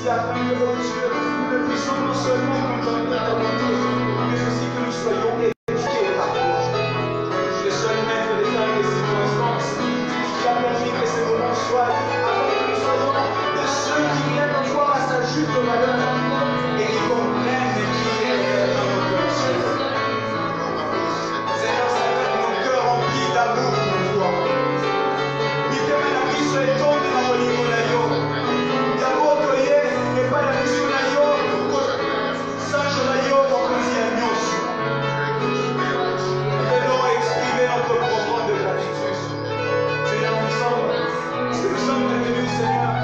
ici afin que, oh Dieu, nous ne puissions non seulement contempler ta bonté, mais aussi que nous soyons éduqués par toi. Le seul maître des temps et des circonstances qui a permis que ces moments soient, afin que nous soyons de ceux qui viennent en voir à sa juste valeur et qui comprennent qui est notre cœur. Seigneur, c'est avec nos cœurs remplis d'amour pour toi. Mitema na biso etonde na bolingo na yo. Yango toye epai na biso na yo, sanjo na yo mokonzi ya nyonso. Nous devons exprimer notre profonde de gratitude. Seigneur, nous sommes revenus, Seigneur.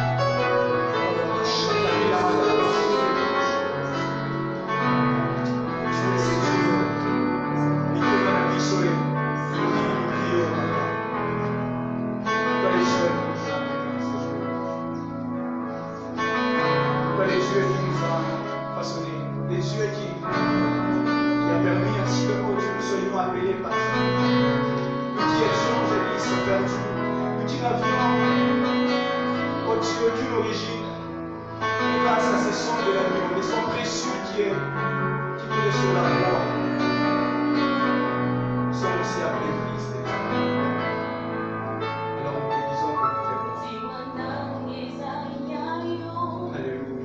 Les yeux qui a permis à ce que nous soyons appelés par ça. Nous qui étions jadis perdus, nous qui n'avions, oh Dieu, aucune origine, et grâce à ce sang de l'agneau, le sang précieux qui venait sur la croix, nous sommes aussi appelés fils des femmes. Alors nous te disons que nous t'aimons. Alléluia.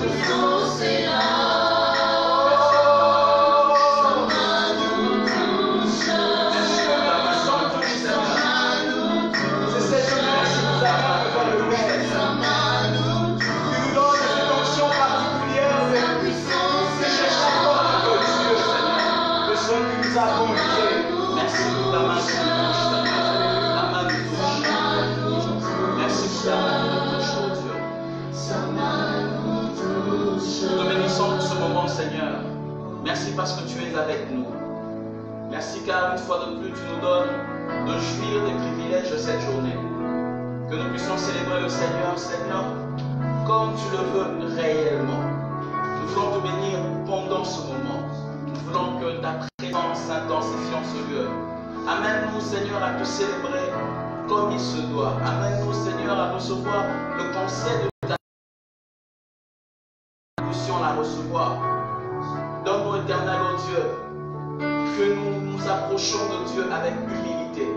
puissance est là. Merci pour ta main qui nous touche, Seigneur. La main nous touche. Merci pour ta main qui nous touche, oh Dieu. Nous te bénissons pour ce moment, Seigneur. Merci parce que tu es avec nous. Merci car une fois de plus, tu nous donnes de jouir des privilèges de cette journée. Que nous puissions célébrer le Seigneur, Seigneur, comme tu le veux réellement. Nous voulons te bénir pendant ce moment. Nous voulons que ta présence s'intensifie en ce lieu. Amène-nous, Seigneur, à te célébrer comme il se doit. Amène-nous, Seigneur, à recevoir le conseil de ta nous puissions la recevoir. Donne-nous, éternel, oh Dieu, que nous nous approchons de Dieu avec humilité.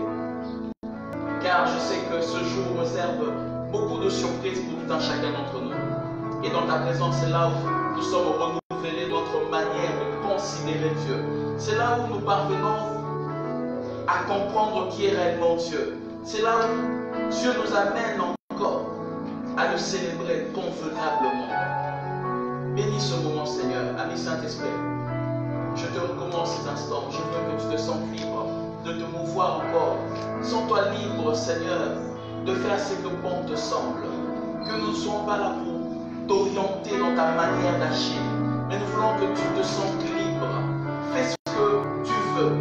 Car je sais que ce jour réserve beaucoup de surprises pour tout un chacun d'entre nous. Et dans ta présence, c'est là où nous sommes renouvelés notre manière de considérer Dieu. C'est là où nous parvenons à comprendre qui est réellement Dieu. C'est là où Dieu nous amène encore à le célébrer convenablement. Bénis ce moment, Seigneur, ami Saint-Esprit. Je te recommande cet instant. Je veux que tu te sentes libre de te mouvoir encore. Sens-toi libre, Seigneur, de faire ce que bon te semble. Que nous ne soyons pas là pour t'orienter dans ta manière d'agir, mais nous voulons que tu te sentes libre. Fais ce que tu veux.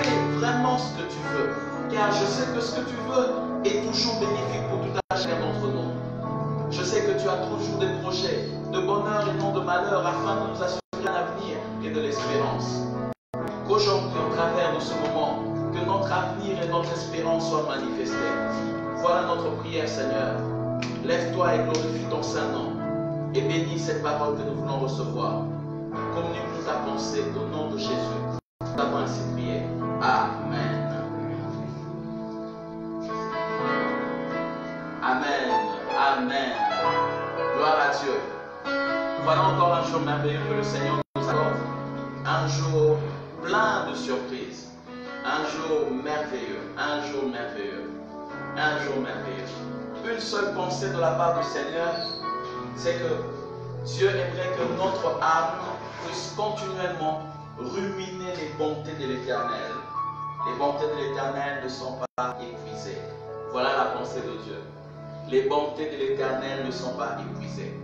Fais vraiment ce que tu veux. Car je sais que ce que tu veux est toujours bénéfique pour tout un chacun d'entre nous. Je sais que tu as toujours des projets de bonheur et non de malheur afin de nous assurer un avenir et de l'espérance. Qu'aujourd'hui, au travers de ce moment, que notre avenir et notre espérance soient manifestés. Voilà notre prière, Seigneur. Lève-toi et glorifie ton Saint-Nom et bénis cette parole que nous voulons recevoir. Communique-nous ta pensée au nom de Jésus. Nous avons ainsi prié. Amen. Amen. Amen. Gloire à Dieu. Voilà encore un jour merveilleux que le Seigneur nous accorde. Un jour plein de surprises. Un jour merveilleux. Un jour merveilleux. Un jour merveilleux. Une seule pensée de la part du Seigneur, c'est que Dieu aimerait que notre âme puisse continuellement ruminer les bontés de l'Éternel. Les bontés de l'Éternel ne sont pas épuisées. Voilà la pensée de Dieu. Les bontés de l'Éternel ne sont pas épuisées.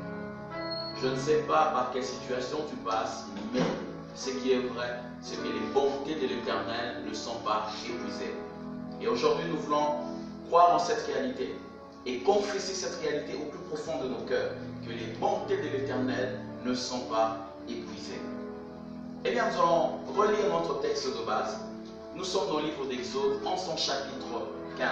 Je ne sais pas par quelle situation tu passes, mais ce qui est vrai, c'est que les bontés de l'Éternel ne sont pas épuisées. Et aujourd'hui, nous voulons croire en cette réalité et confesser cette réalité au plus profond de nos cœurs, que les bontés de l'Éternel ne sont pas épuisées. Eh bien, nous allons relire notre texte de base. Nous sommes dans le livre d'Exode, en son chapitre 15.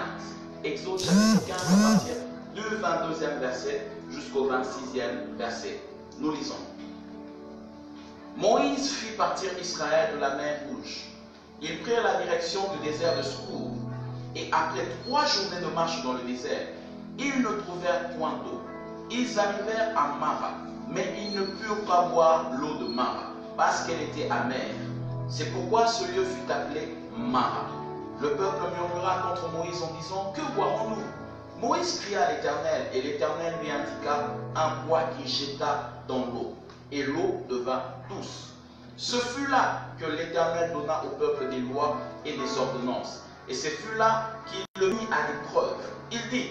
Exode chapitre 15 à partir du 22e verset jusqu'au 26e verset. Nous lisons. Moïse fit partir Israël de la mer Rouge. Ils prirent la direction du désert de Sour. Et après 3 journées de marche dans le désert, ils ne trouvèrent point d'eau. Ils arrivèrent à Mara, mais ils ne purent pas boire l'eau de Mara, parce qu'elle était amère. C'est pourquoi ce lieu fut appelé Mara. Le peuple murmura contre Moïse en disant, que boirons-nous? Moïse cria à l'Éternel, et l'Éternel lui indiqua un bois qu'il jeta dans l'eau, et l'eau devint douce. Ce fut là que l'Éternel donna au peuple des lois et des ordonnances. Et ce fut là qu'il le mit à l'épreuve. Il dit,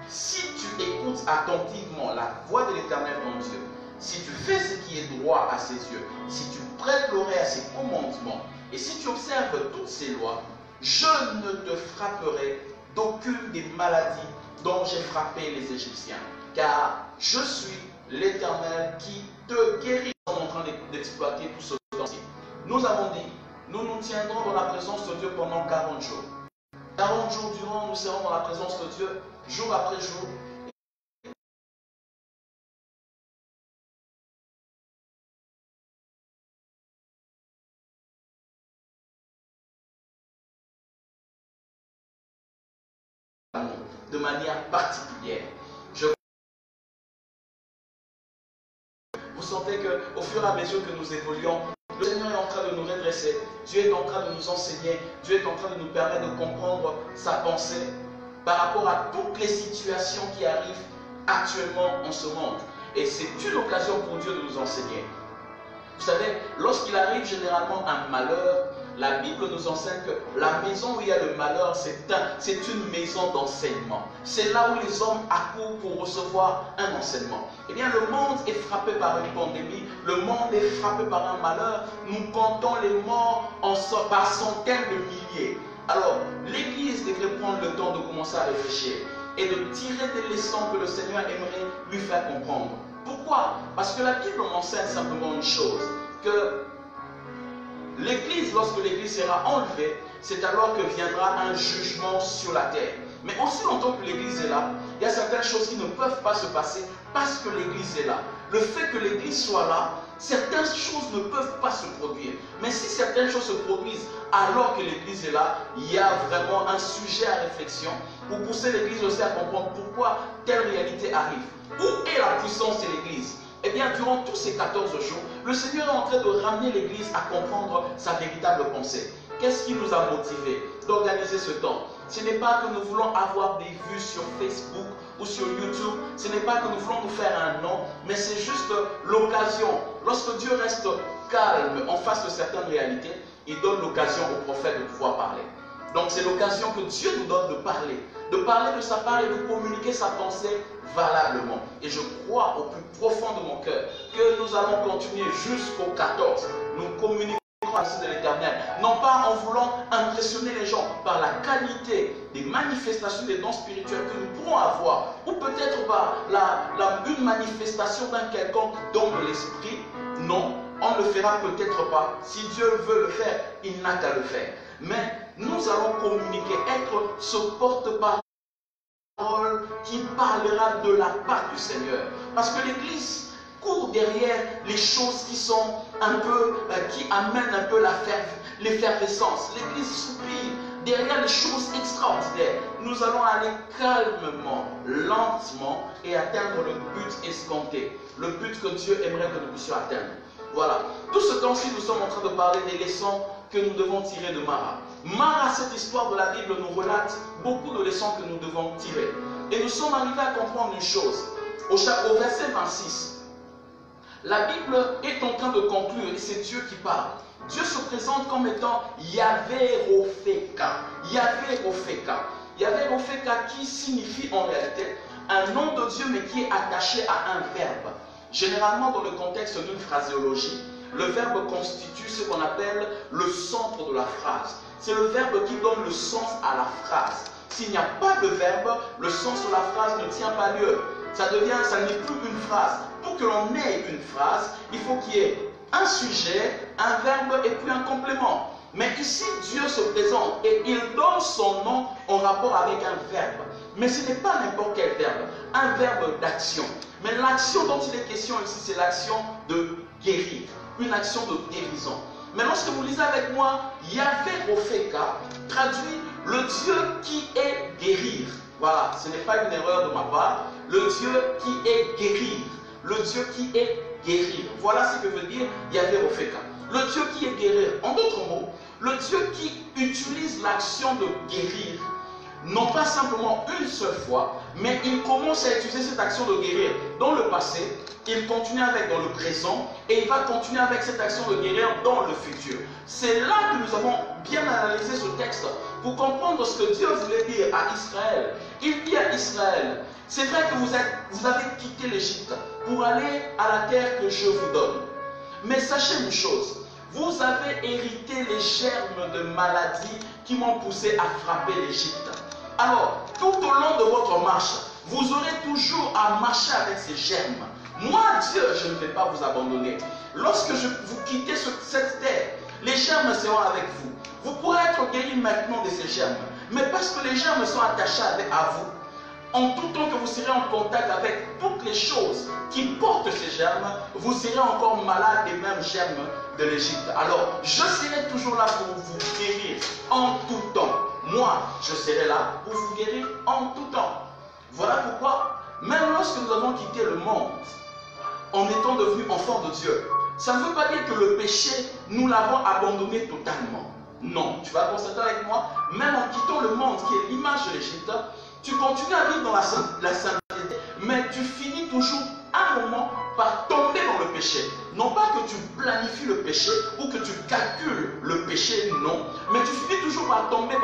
si tu écoutes attentivement la voix de l'Éternel ton Dieu, si tu fais ce qui est droit à ses yeux, si tu prêtes l'oreille à ses commandements, et si tu observes toutes ses lois, je ne te frapperai d'aucune des maladies dont j'ai frappé les Égyptiens, car je suis l'Éternel qui te guérit. Nous sommes en train d'exploiter tout ce temps-ci. Nous avons dit, nous nous tiendrons dans la présence de Dieu pendant 40 jours. 40 jours durant, nous serons dans la présence de Dieu, jour après jour. De manière particulière. Vous sentez qu'au fur et à mesure que nous évoluons, le Seigneur est en train de nous redresser. Dieu est en train de nous enseigner. Dieu est en train de nous permettre de comprendre sa pensée par rapport à toutes les situations qui arrivent actuellement en ce monde. Et c'est une occasion pour Dieu de nous enseigner. Vous savez, lorsqu'il arrive généralement un malheur, la Bible nous enseigne que la maison où il y a le malheur, c'est une maison d'enseignement. C'est là où les hommes accourent pour recevoir un enseignement. Eh bien, le monde est frappé par une pandémie, le monde est frappé par un malheur. Nous comptons les morts par centaines de milliers. Alors, l'Église devrait prendre le temps de commencer à réfléchir et de tirer des leçons que le Seigneur aimerait lui faire comprendre. Pourquoi? Parce que la Bible m'enseigne simplement une chose, que l'Église, lorsque l'Église sera enlevée, c'est alors que viendra un jugement sur la terre. Mais aussi longtemps que l'Église est là, il y a certaines choses qui ne peuvent pas se passer parce que l'Église est là. Le fait que l'Église soit là, certaines choses ne peuvent pas se produire. Mais si certaines choses se produisent alors que l'Église est là, il y a vraiment un sujet à réflexion pour pousser l'Église aussi à comprendre pourquoi telle réalité arrive. Où est la puissance de l'Église? Eh bien, durant tous ces 14 jours, le Seigneur est en train de ramener l'Église à comprendre sa véritable pensée. Qu'est-ce qui nous a motivés d'organiser ce temps? Ce n'est pas que nous voulons avoir des vues sur Facebook ou sur YouTube. Ce n'est pas que nous voulons nous faire un nom, mais c'est juste l'occasion. Lorsque Dieu reste calme en face de certaines réalités, il donne l'occasion au prophète de pouvoir parler. Donc c'est l'occasion que Dieu nous donne de parler de sa part et de communiquer sa pensée valablement. Et je crois au plus profond de mon cœur que nous allons continuer jusqu'au 14. Nous communiquons de l'Éternel, non pas en voulant impressionner les gens par la qualité des manifestations des dons spirituels que nous pourrons avoir, ou peut-être par une manifestation d'un quelconque don de l'esprit. Non, on ne le fera peut-être pas. Si Dieu veut le faire, il n'a qu'à le faire. Mais nous allons communiquer, être ce porte-parole qui parlera de la part du Seigneur. Parce que l'Église court derrière les choses qui sont un peu, qui amènent un peu l'effervescence. L'Église soupire derrière les choses extraordinaires. Nous allons aller calmement, lentement et atteindre le but escompté. Le but que Dieu aimerait que nous puissions atteindre. Voilà. Tout ce temps-ci, nous sommes en train de parler des leçons que nous devons tirer de Mara. Mara, cette histoire de la Bible nous relate beaucoup de leçons que nous devons tirer. Et nous sommes arrivés à comprendre une chose. Au verset 26, la Bible est en train de conclure, et c'est Dieu qui parle. Dieu se présente comme étant Yahvé Ropheka. Yahvé Ropheka. Yahvé Ropheka qui signifie en réalité un nom de Dieu mais qui est attaché à un verbe. Généralement dans le contexte d'une phraséologie, le verbe constitue ce qu'on appelle le centre de la phrase. C'est le verbe qui donne le sens à la phrase. S'il n'y a pas de verbe, le sens de la phrase ne tient pas lieu. Ça n'est plus une phrase. Pour que l'on ait une phrase, il faut qu'il y ait un sujet, un verbe et puis un complément. Mais ici, Dieu se présente et il donne son nom en rapport avec un verbe. Mais ce n'est pas n'importe quel verbe, un verbe d'action. Mais l'action dont il est question ici, c'est l'action de guérir, une action de guérison. Mais lorsque vous lisez avec moi, Yahvé Ropheka traduit le Dieu qui est guérir. Voilà, ce n'est pas une erreur de ma part. Le Dieu qui est guérir. Le Dieu qui est guérir. Voilà ce que veut dire Yahvé Ropheka. Le Dieu qui est guérir. En d'autres mots, le Dieu qui utilise l'action de guérir, non pas simplement une seule fois, mais il commence à utiliser cette action de guérir dans le passé, il continue avec dans le présent, et il va continuer avec cette action de guérir dans le futur. C'est là que nous avons bien analysé ce texte pour comprendre ce que Dieu voulait dire à Israël. Il dit à Israël, c'est vrai que vous avez quitté l'Égypte pour aller à la terre que je vous donne. Mais sachez une chose, vous avez hérité les germes de maladies qui m'ont poussé à frapper l'Égypte. Alors, tout au long de votre marche, vous aurez toujours à marcher avec ces germes. Moi, Dieu, je ne vais pas vous abandonner. Lorsque vous quittez cette terre, les germes seront avec vous. Vous pourrez être guéri maintenant de ces germes. Mais parce que les germes sont attachés à vous, en tout temps que vous serez en contact avec toutes les choses qui portent ces germes, vous serez encore malade des mêmes germes de l'Égypte. Alors, je serai toujours là pour vous guérir en tout temps. Moi, je serai là pour vous guérir en tout temps. Voilà pourquoi, même lorsque nous avons quitté le monde, en étant devenus enfants de Dieu, ça ne veut pas dire que le péché, nous l'avons abandonné totalement. Non, tu vas constater avec moi, même en quittant le monde qui est l'image de l'Égypte, tu continues à vivre dans la sainteté, mais tu finis toujours à un moment par tomber dans le péché. Non pas que tu planifies le péché ou que tu calcules le péché, non, mais tu finis toujours par tomber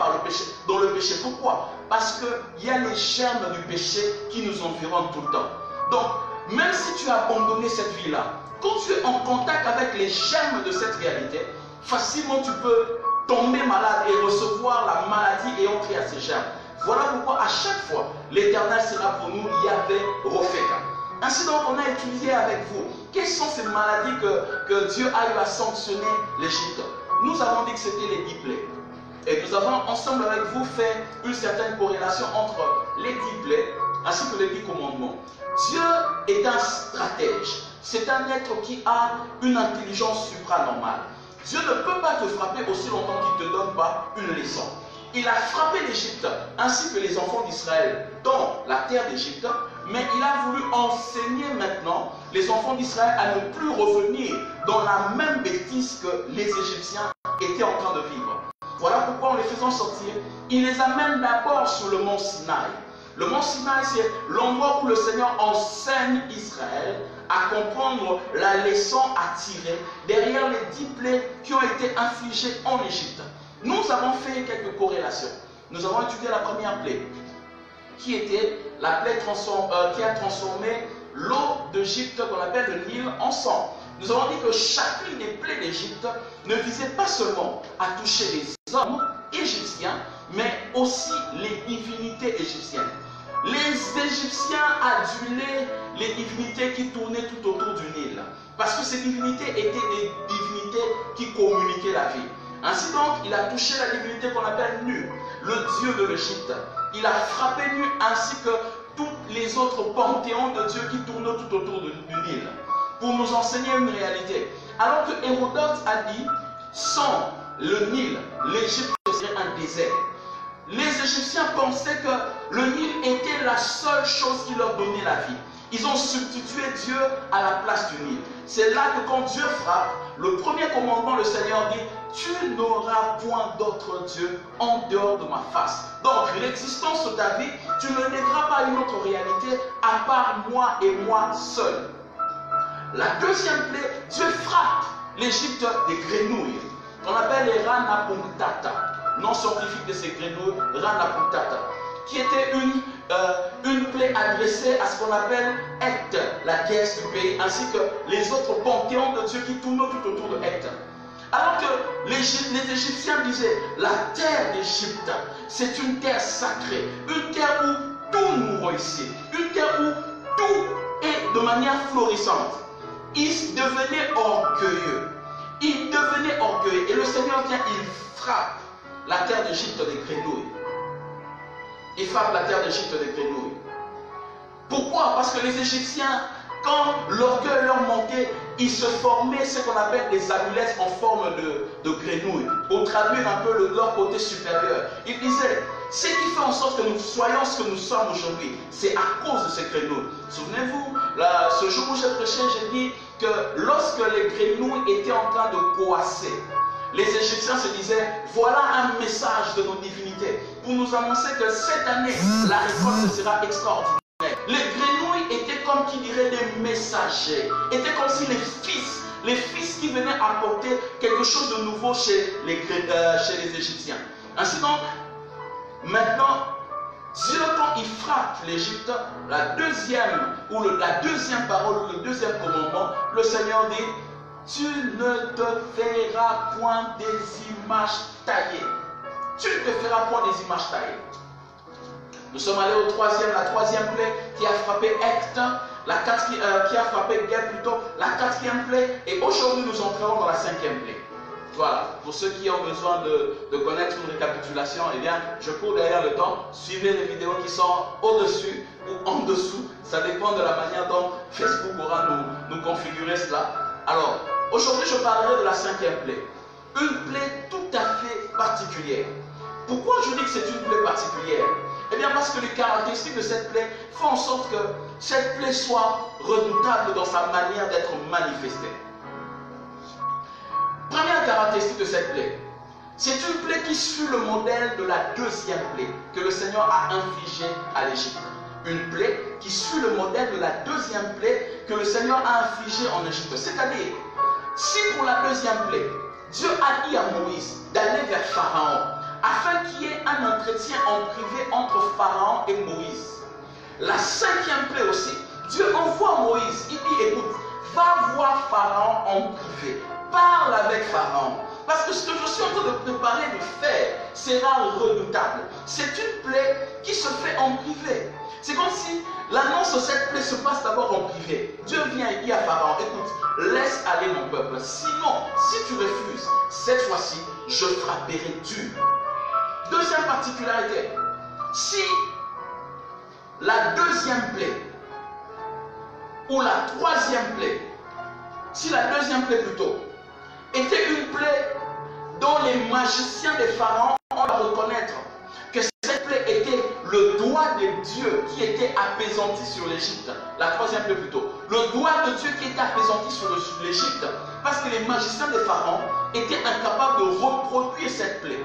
dans le péché. Pourquoi? Parce qu'il y a les germes du péché qui nous environnent tout le temps. Donc, même si tu as abandonné cette vie-là, quand tu es en contact avec les germes de cette réalité, facilement tu peux tomber malade et recevoir la maladie ayant trait à ces germes. Voilà pourquoi à chaque fois, l'Éternel sera pour nous Yahvé Ropheka. Ainsi donc, on a étudié avec vous quelles sont ces maladies que Dieu a eu à sanctionner l'Égypte. Nous avons dit que c'était les 10 plaies. Et nous avons ensemble avec vous fait une certaine corrélation entre les 10 plaies ainsi que les 10 commandements. Dieu est un stratège. C'est un être qui a une intelligence supranormale. Dieu ne peut pas te frapper aussi longtemps qu'il ne te donne pas une leçon. Il a frappé l'Égypte ainsi que les enfants d'Israël dans la terre d'Égypte, mais il a voulu enseigner maintenant les enfants d'Israël à ne plus revenir dans la même bêtise que les Égyptiens étaient en train de vivre. Voilà pourquoi en les faisant sortir, il les amène d'abord sur le mont Sinaï. Le mont Sinaï, c'est l'endroit où le Seigneur enseigne Israël à comprendre la leçon à tirer derrière les 10 plaies qui ont été infligées en Égypte. Nous avons fait quelques corrélations. Nous avons étudié la première plaie, qui était la plaie qui a transformé l'eau d'Égypte, qu'on appelle le Nil, en sang. Nous avons dit que chacune des plaies d'Égypte ne visait pas seulement à toucher les hommes égyptiens, mais aussi les divinités égyptiennes. Les Égyptiens adulaient les divinités qui tournaient tout autour du Nil, parce que ces divinités étaient des divinités qui communiquaient la vie. Ainsi donc, il a touché la divinité qu'on appelle Nu, le dieu de l'Égypte. Il a frappé Nu ainsi que tous les autres panthéons de dieux qui tournent tout autour du Nil, pour nous enseigner une réalité. Alors que Hérodote a dit, sans le Nil, l'Égypte serait un désert. Les Égyptiens pensaient que le Nil était la seule chose qui leur donnait la vie. Ils ont substitué Dieu à la place du Nil. C'est là que quand Dieu frappe, le premier commandement, le Seigneur dit, tu n'auras point d'autre Dieu en dehors de ma face. Donc l'existence de ta vie, tu ne négras pas une autre réalité à part moi et moi seul. La deuxième plaie, Dieu frappe l'Égypte des grenouilles, qu'on appelle les rana punctata. Nom scientifique de ces grenouilles, rana punctata, qui était une plaie adressée à ce qu'on appelle Hecte, la déesse du pays, ainsi que les autres panthéons de Dieu qui tournent tout autour de Hecte. Alors que les Égyptiens disaient, la terre d'Égypte, c'est une terre sacrée, une terre où tout nous réussit, une terre où tout est de manière florissante. Ils devenaient orgueilleux. Ils devenaient orgueilleux. Et le Seigneur vient, il frappe la terre d'Égypte des grenouilles. Il frappe la terre d'Égypte des grenouilles. Pourquoi? Parce que les Égyptiens, quand l'orgueil leur montait, ils se formaient ce qu'on appelle des amulettes en forme de grenouille, pour traduire un peu leur côté supérieur. Ils disaient, ce qui fait en sorte que nous soyons ce que nous sommes aujourd'hui, c'est à cause de ces grenouilles. Souvenez-vous, ce jour où j'ai prêché, j'ai dit que lorsque les grenouilles étaient en train de coasser, les Égyptiens se disaient, voilà un message de nos divinités pour nous annoncer que cette année, la récolte sera extraordinaire. Les grenouilles étaient comme qui dirait des messagers, étaient comme si les fils qui venaient apporter quelque chose de nouveau chez les Égyptiens. Ainsi donc, maintenant, Dieu, quand il frappe l'Égypte, la deuxième parole, ou le deuxième commandement, le Seigneur dit, tu ne te feras point des images taillées. Tu ne te feras point des images taillées. Nous sommes allés la troisième plaie qui a frappé Hecte, qui a frappé Geb plutôt, la quatrième plaie, et aujourd'hui nous entrerons dans la cinquième plaie. Voilà, pour ceux qui ont besoin de connaître une récapitulation, eh bien, je cours derrière le temps, suivez les vidéos qui sont au-dessus ou en dessous, ça dépend de la manière dont Facebook aura nous configurer cela. Alors, aujourd'hui je parlerai de la cinquième plaie, une plaie tout à fait particulière. Pourquoi je dis que c'est une plaie particulière? Eh bien parce que les caractéristiques de cette plaie font en sorte que cette plaie soit redoutable dans sa manière d'être manifestée. Première caractéristique de cette plaie, c'est une plaie qui suit le modèle de la deuxième plaie que le Seigneur a infligée à l'Égypte. Une plaie qui suit le modèle de la deuxième plaie que le Seigneur a infligée en Égypte. C'est-à-dire, si pour la deuxième plaie, Dieu a dit à Moïse d'aller vers Pharaon, afin qu'il y ait un entretien en privé entre Pharaon et Moïse. La cinquième plaie aussi, Dieu envoie Moïse, il dit, écoute, va voir Pharaon en privé, parle avec Pharaon. Parce que ce que je suis en train de préparer de faire sera redoutable. C'est une plaie qui se fait en privé. C'est comme si l'annonce de cette plaie se passe d'abord en privé. Dieu vient et dit à Pharaon, écoute, laisse aller mon peuple. Sinon, si tu refuses, cette fois-ci, je frapperai dur. Deuxième particularité, si la deuxième plaie ou la troisième plaie, si la deuxième plaie plutôt, était une plaie dont les magiciens des pharaons ont à reconnaître que cette plaie était le doigt de Dieu qui était apaisanti sur l'Égypte. La troisième plaie plutôt. Le doigt de Dieu qui était apaisanti sur l'Égypte. Parce que les magiciens des pharaons étaient incapables de reproduire cette plaie.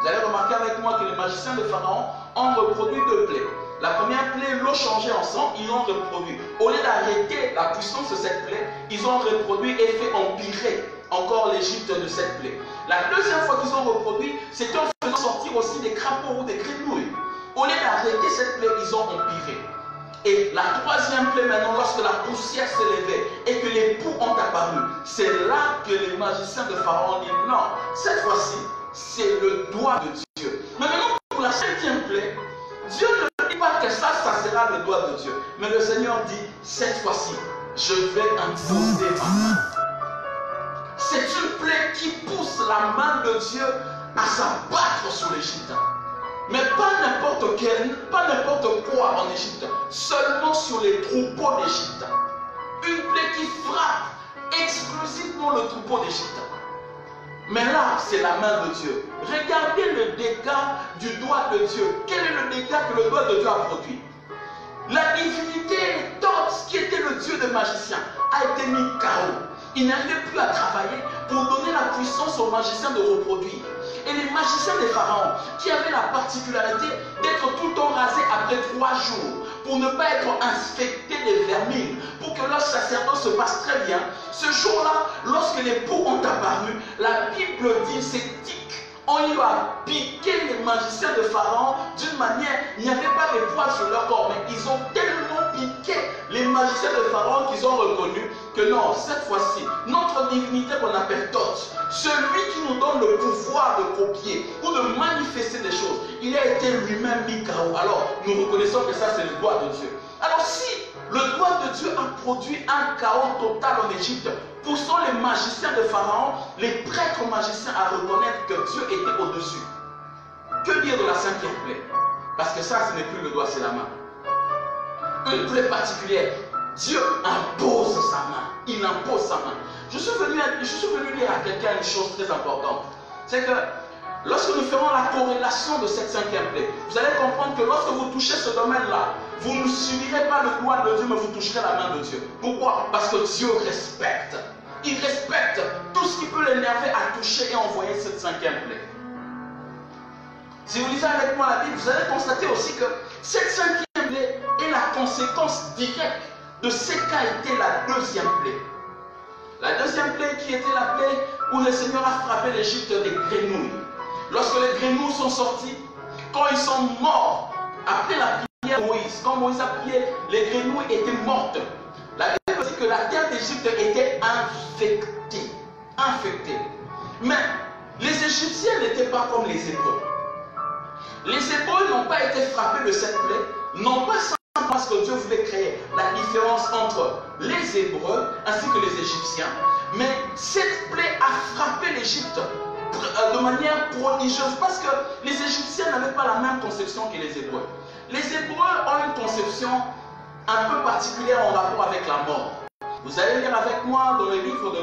Vous allez remarquer avec moi que les magiciens des pharaons ont reproduit deux plaies. La première plaie, l'eau changeait en sang, ils l'ont reproduit. Au lieu d'arrêter la puissance de cette plaie, ils ont reproduit et fait empirer encore l'Égypte de cette plaie. La deuxième fois qu'ils ont reproduit, c'était en faisant sortir aussi des crapauds ou des grenouilles. Au lieu d'arrêter cette plaie, ils ont empiré. Et la troisième plaie maintenant, lorsque la poussière s'élevait et que les poux ont apparu, c'est là que les magiciens de Pharaon disent non, cette fois-ci, c'est le doigt de Dieu. Mais maintenant, pour la cinquième plaie, Dieu ne dit pas que ça sera le doigt de Dieu. Mais le Seigneur dit, cette fois-ci, je vais imposer ma main. C'est une plaie qui pousse la main de Dieu à s'abattre sur l'Égypte. Mais pas n'importe quel, pas n'importe quoi en Égypte, seulement sur les troupeaux d'Égypte. Une plaie qui frappe exclusivement le troupeau d'Égypte. Mais là, c'est la main de Dieu. Regardez le dégât du doigt de Dieu. Quel est le dégât que le doigt de Dieu a produit? La divinité Thoth, qui était le Dieu des magiciens, a été mis KO. Il n'arrivait plus à travailler pour donner la puissance aux magiciens de reproduire. Et les magiciens des pharaons, qui avaient la particularité d'être tout le temps rasés après 3 jours, pour ne pas être infectés des vermines, pour que leur sacerdoce se passe très bien, ce jour-là, lorsque les poux ont apparu, la Bible dit ces tiques ont eu à piquer les magiciens de Pharaon d'une manière, il n'y avait pas de poils sur leur corps, mais ils ont tellement piqué les magiciens de Pharaon qu'ils ont reconnu que non, cette fois-ci, notre divinité qu'on appelle Thoth, celui qui nous donne le pouvoir de copier ou de manifester des choses, il a été lui-même mis KO. Alors, nous reconnaissons que ça, c'est le doigt de Dieu. Alors, si le doigt de Dieu a produit un chaos total en Égypte, poussant les magiciens de Pharaon, les prêtres magiciens à reconnaître que Dieu était au-dessus. Que dire de la cinquième plaie? Parce que ça, ce n'est plus le doigt, c'est la main. Une plaie particulière. Dieu impose sa main. Il impose sa main. Je suis venu dire à quelqu'un une chose très importante. C'est que lorsque nous ferons la corrélation de cette cinquième plaie, vous allez comprendre que lorsque vous touchez ce domaine-là, vous ne subirez pas le doigt de Dieu, mais vous toucherez la main de Dieu. Pourquoi? Parce que Dieu respecte. Il respecte tout ce qui peut l'énerver à toucher et envoyer cette cinquième plaie. Si vous lisez avec moi la Bible, vous allez constater aussi que cette cinquième plaie est la conséquence directe de ce qu'a été la deuxième plaie. La deuxième plaie qui était la plaie où le Seigneur a frappé l'Égypte des grenouilles. Lorsque les grenouilles sont sortis, quand ils sont morts, après la prière de Moïse, quand Moïse a prié, les grenouilles étaient mortes. La Bible dit que la terre d'Égypte était infectée. Infectée. Mais les Égyptiens n'étaient pas comme les Hébreux. Les Hébreux n'ont pas été frappés de cette plaie, non pas simplement parce que Dieu voulait créer la différence entre les Hébreux ainsi que les Égyptiens, mais cette plaie a frappé l'Égypte de manière prodigieuse parce que les Égyptiens n'avaient pas la même conception que les Hébreux. Les Hébreux ont une conception un peu particulière en rapport avec la mort. Vous allez lire avec moi dans le livre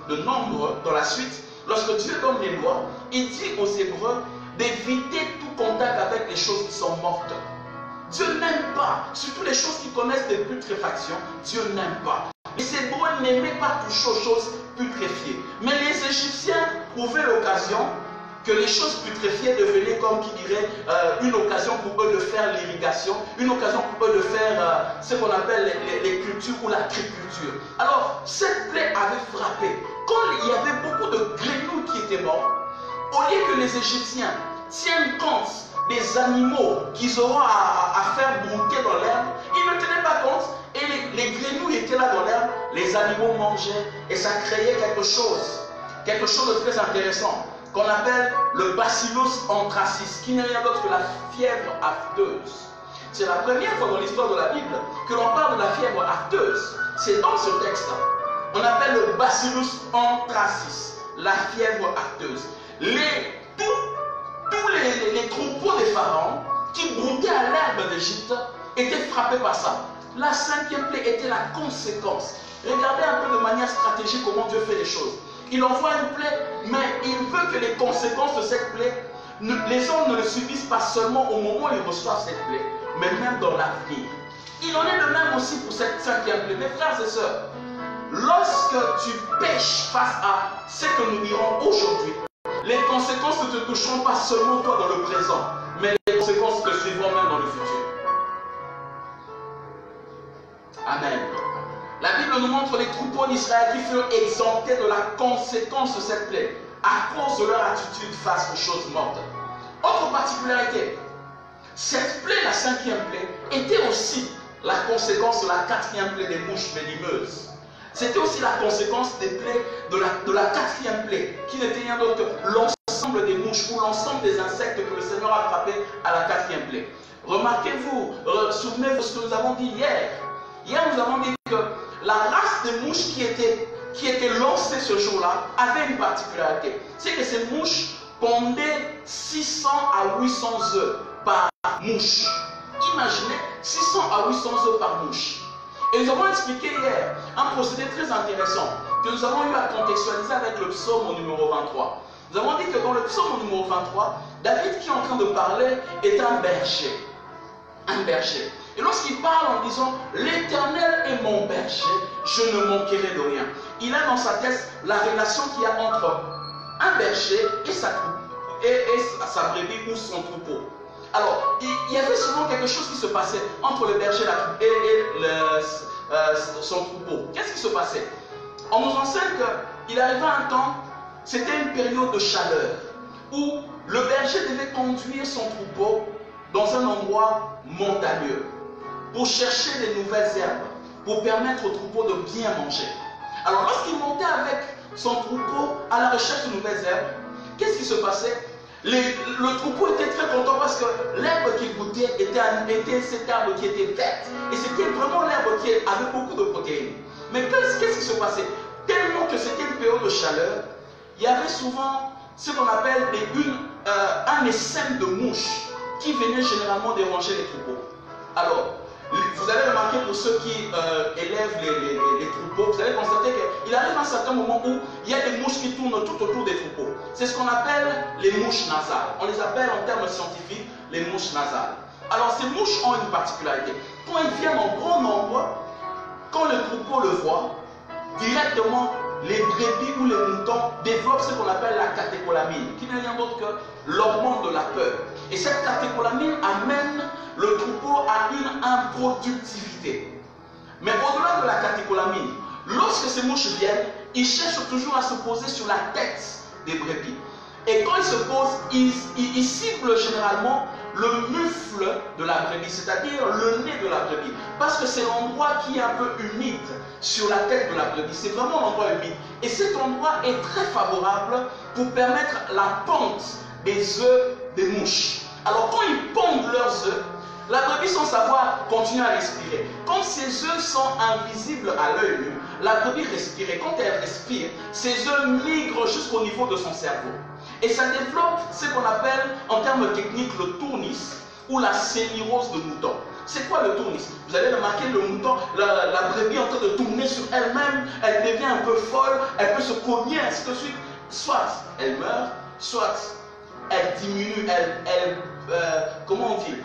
de Nombre, dans la suite, lorsque Dieu donne les lois, il dit aux Hébreux, d'éviter tout contact avec les choses qui sont mortes. Dieu n'aime pas, surtout les choses qui connaissent des putréfactions, Dieu n'aime pas. Les Hébreux n'aimaient pas toucher aux choses putréfiées. Mais les Égyptiens trouvaient l'occasion que les choses putréfiées devenaient, comme qui dirait, une occasion pour eux de faire l'irrigation, une occasion pour eux de faire ce qu'on appelle les cultures ou l'agriculture. Alors, cette plaie avait frappé. Quand il y avait beaucoup de grenouilles qui étaient morts, au lieu que les Égyptiens tiennent compte des animaux qu'ils auront à faire brouter dans l'herbe, ils ne tenaient pas compte et les grenouilles étaient là dans l'herbe, les animaux mangeaient et ça créait quelque chose de très intéressant qu'on appelle le bacillus anthracis, qui n'est rien d'autre que la fièvre afteuse. C'est la première fois dans l'histoire de la Bible que l'on parle de la fièvre afteuse. C'est dans ce texte. On appelle le bacillus anthracis, la fièvre afteuse. Tous les troupeaux des pharaons qui broutaient à l'herbe d'Égypte étaient frappés par ça. La cinquième plaie était la conséquence. Regardez un peu de manière stratégique comment Dieu fait les choses. Il envoie une plaie, mais il veut que les conséquences de cette plaie, les hommes ne le subissent pas seulement au moment où ils reçoivent cette plaie, mais même dans l'avenir. Il en est de même aussi pour cette cinquième plaie. Mes frères et sœurs, lorsque tu pêches face à ce que nous dirons aujourd'hui, les conséquences ne te toucheront pas seulement toi dans le présent, mais les conséquences te suivront même dans le futur. Amen. La Bible nous montre les troupeaux d'Israël qui furent exemptés de la conséquence de cette plaie à cause de leur attitude face aux choses mortes. Autre particularité, cette plaie, la cinquième plaie, était aussi la conséquence de la quatrième plaie des mouches venimeuses. C'était aussi la conséquence des plaies de la quatrième plaie, qui n'était rien d'autre que l'ensemble des mouches ou l'ensemble des insectes que le Seigneur a frappés à la quatrième plaie. Remarquez-vous, souvenez-vous de ce que nous avons dit hier. Hier, nous avons dit que la race des mouches qui était lancée ce jour-là avait une particularité. C'est que ces mouches pondaient 600 à 800 œufs par mouche. Imaginez 600 à 800 œufs par mouche. Et nous avons expliqué hier un procédé très intéressant que nous avons eu à contextualiser avec le psaume au numéro 23. Nous avons dit que dans le psaume au numéro 23, David qui est en train de parler est un berger. Un berger. Et lorsqu'il parle en disant « L'Éternel est mon berger, je ne manquerai de rien », il a dans sa tête la relation qu'il y a entre un berger et sa brebis ou son troupeau. Alors, il y avait souvent quelque chose qui se passait entre le berger et son troupeau. Qu'est-ce qui se passait? On nous enseigne qu'il arrivait un temps, c'était une période de chaleur, où le berger devait conduire son troupeau dans un endroit montagneux, pour chercher des nouvelles herbes, pour permettre au troupeau de bien manger. Alors, lorsqu'il montait avec son troupeau à la recherche de nouvelles herbes, qu'est-ce qui se passait? Le troupeau était très content parce que l'herbe qu'il goûtait était cette herbe qui était verte. Et c'était vraiment l'herbe qui avait beaucoup de protéines. Mais qu'est-ce qui se passait? Tellement que c'était une période de chaleur, il y avait souvent ce qu'on appelle un essaim de mouches qui venaient généralement déranger les troupeaux. Alors, vous allez remarquer pour ceux qui élèvent les troupeaux, vous allez constater qu'il arrive un certain moment où il y a des mouches qui tournent tout autour des troupeaux. C'est ce qu'on appelle les mouches nasales. On les appelle en termes scientifiques les mouches nasales. Alors ces mouches ont une particularité. Quand ils viennent en grand nombre, quand le troupeau le voit, directement les brebis ou les moutons développent ce qu'on appelle la catécholamine, qui n'est rien d'autre que l'hormone de la peur. Et cette catécholamine amène le troupeau à une improductivité. Mais au-delà de la catécholamine, lorsque ces mouches viennent, ils cherchent toujours à se poser sur la tête des brebis. Et quand ils se posent, ils ciblent généralement le mufle de la brebis, c'est-à-dire le nez de la brebis. Parce que c'est l'endroit qui est un peu humide sur la tête de la brebis. C'est vraiment l'endroit humide. Et cet endroit est très favorable pour permettre la ponte des œufs des mouches. Alors quand ils pondent leurs œufs, la brebis sans savoir continue à respirer. Quand ces œufs sont invisibles à l'œil nu, la brebis respire. Et quand elle respire, ces œufs migrent jusqu'au niveau de son cerveau. Et ça développe ce qu'on appelle en termes techniques le tournis ou la sénirose de mouton. C'est quoi le tournis? Vous allez remarquer le mouton, la brebis en train de tourner sur elle-même, elle devient un peu folle, elle peut se cogner, ainsi de suite. Soit elle meurt, soit elle diminue, comment on dit,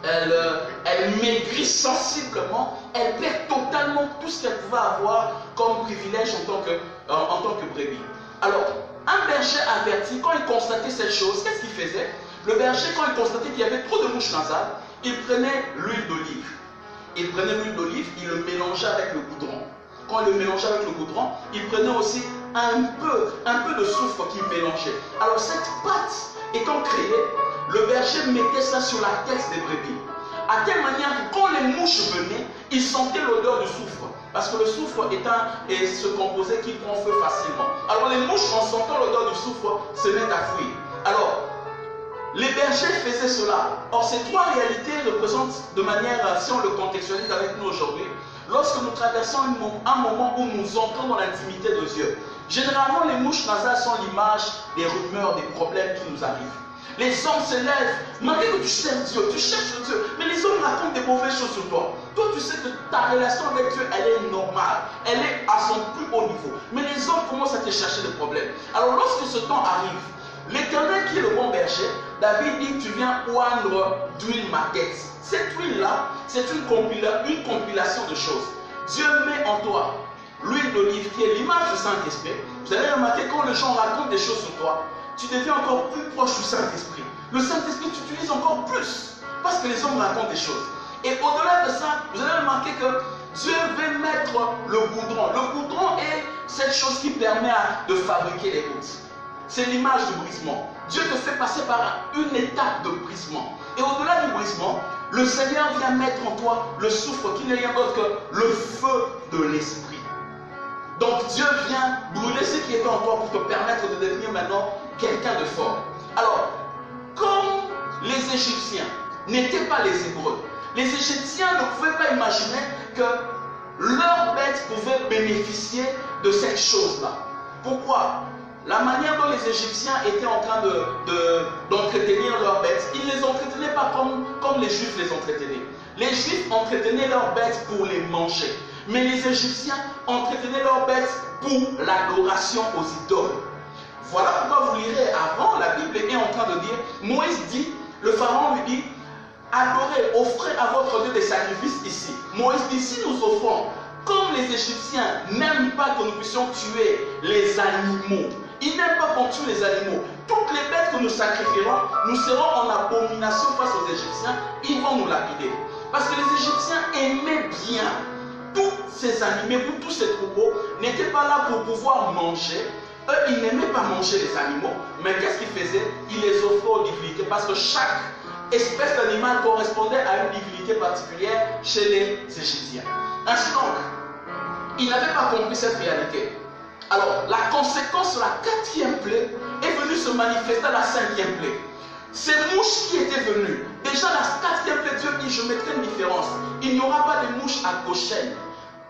elle maigrit sensiblement, elle perd totalement tout ce qu'elle pouvait avoir comme privilège en tant que brebis. Alors, un berger averti, quand il constatait cette chose, qu'est-ce qu'il faisait? Le berger, quand il constatait qu'il y avait trop de mouches nasales, il prenait l'huile d'olive. Il prenait l'huile d'olive, il le mélangeait avec le goudron. Quand il le mélangeait avec le goudron, il prenait aussi un peu de soufre qu'il mélangeait. Alors cette pâte étant créée, le berger mettait ça sur la tête des brebis. À telle manière que quand les mouches venaient, ils sentaient l'odeur du soufre. Parce que le soufre est ce composé qui prend feu facilement. Alors les mouches, en sentant l'odeur du soufre, se mettent à fuir. Alors, les bergers faisaient cela. Or, ces trois réalités représentent de manière, si on le contextualise avec nous aujourd'hui, lorsque nous traversons un moment où nous entrons dans l'intimité de Dieu. Généralement, les mouches nasales sont l'image des rumeurs, des problèmes qui nous arrivent. Les hommes se lèvent, malgré que tu cherches Dieu, tu cherches Dieu, mais les hommes racontent des mauvaises choses sur toi. Toi, tu sais que ta relation avec Dieu, elle est normale, elle est à son plus haut niveau. Mais les hommes commencent à te chercher des problèmes. Alors, lorsque ce temps arrive, l'Éternel qui est le bon berger, David dit, tu viens oindre d'huile ma tête. Cette huile-là, c'est une compilation de choses. Dieu met en toi l'huile d'olive qui est l'image du Saint-Esprit. Vous allez remarquer quand les gens racontent des choses sur toi, tu deviens encore plus proche du Saint-Esprit. Le Saint-Esprit, tu utilises encore plus parce que les hommes racontent des choses. Et au-delà de ça, vous allez remarquer que Dieu veut mettre le goudron. Le goudron est cette chose qui permet de fabriquer les routes. C'est l'image du brisement. Dieu te fait passer par une étape de brisement. Et au-delà du brisement, le Seigneur vient mettre en toi le soufre qui n'est rien d'autre que le feu de l'esprit. Donc Dieu vient brûler ce qui est en toi pour te permettre de devenir maintenant quelqu'un de fort. Alors, comme les Égyptiens n'étaient pas les Hébreux, les Égyptiens ne pouvaient pas imaginer que leurs bêtes pouvaient bénéficier de cette chose-là. Pourquoi? La manière dont les Égyptiens étaient en train d'entretenir leurs bêtes, ils ne les entretenaient pas comme les Juifs les entretenaient. Les Juifs entretenaient leurs bêtes pour les manger. Mais les Égyptiens entretenaient leurs bêtes pour l'adoration aux idoles. Voilà pourquoi vous lirez avant, la Bible est en train de dire, Moïse dit, le Pharaon lui dit, adorez, offrez à votre Dieu des sacrifices ici. Moïse dit, si nous offrons, comme les Égyptiens n'aiment pas que nous puissions tuer les animaux, ils n'aiment pas qu'on tue les animaux. Toutes les bêtes que nous sacrifierons, nous serons en abomination face aux Égyptiens, ils vont nous lapider. Parce que les Égyptiens aimaient bien tous ces animaux, tous ces troupeaux, n'étaient pas là pour pouvoir manger. Eux, ils n'aimaient pas manger les animaux, mais qu'est-ce qu'ils faisaient? Ils les offraient aux divinités, parce que chaque espèce d'animal correspondait à une divinité particulière chez les Égyptiens. Ainsi donc, ils n'avaient pas compris cette réalité. Alors, la conséquence de la quatrième plaie est venue se manifester à la cinquième plaie. Ces mouches qui étaient venues, déjà la quatrième plaie, Dieu dit, je mettrai une différence. Il n'y aura pas de mouches à Goshen.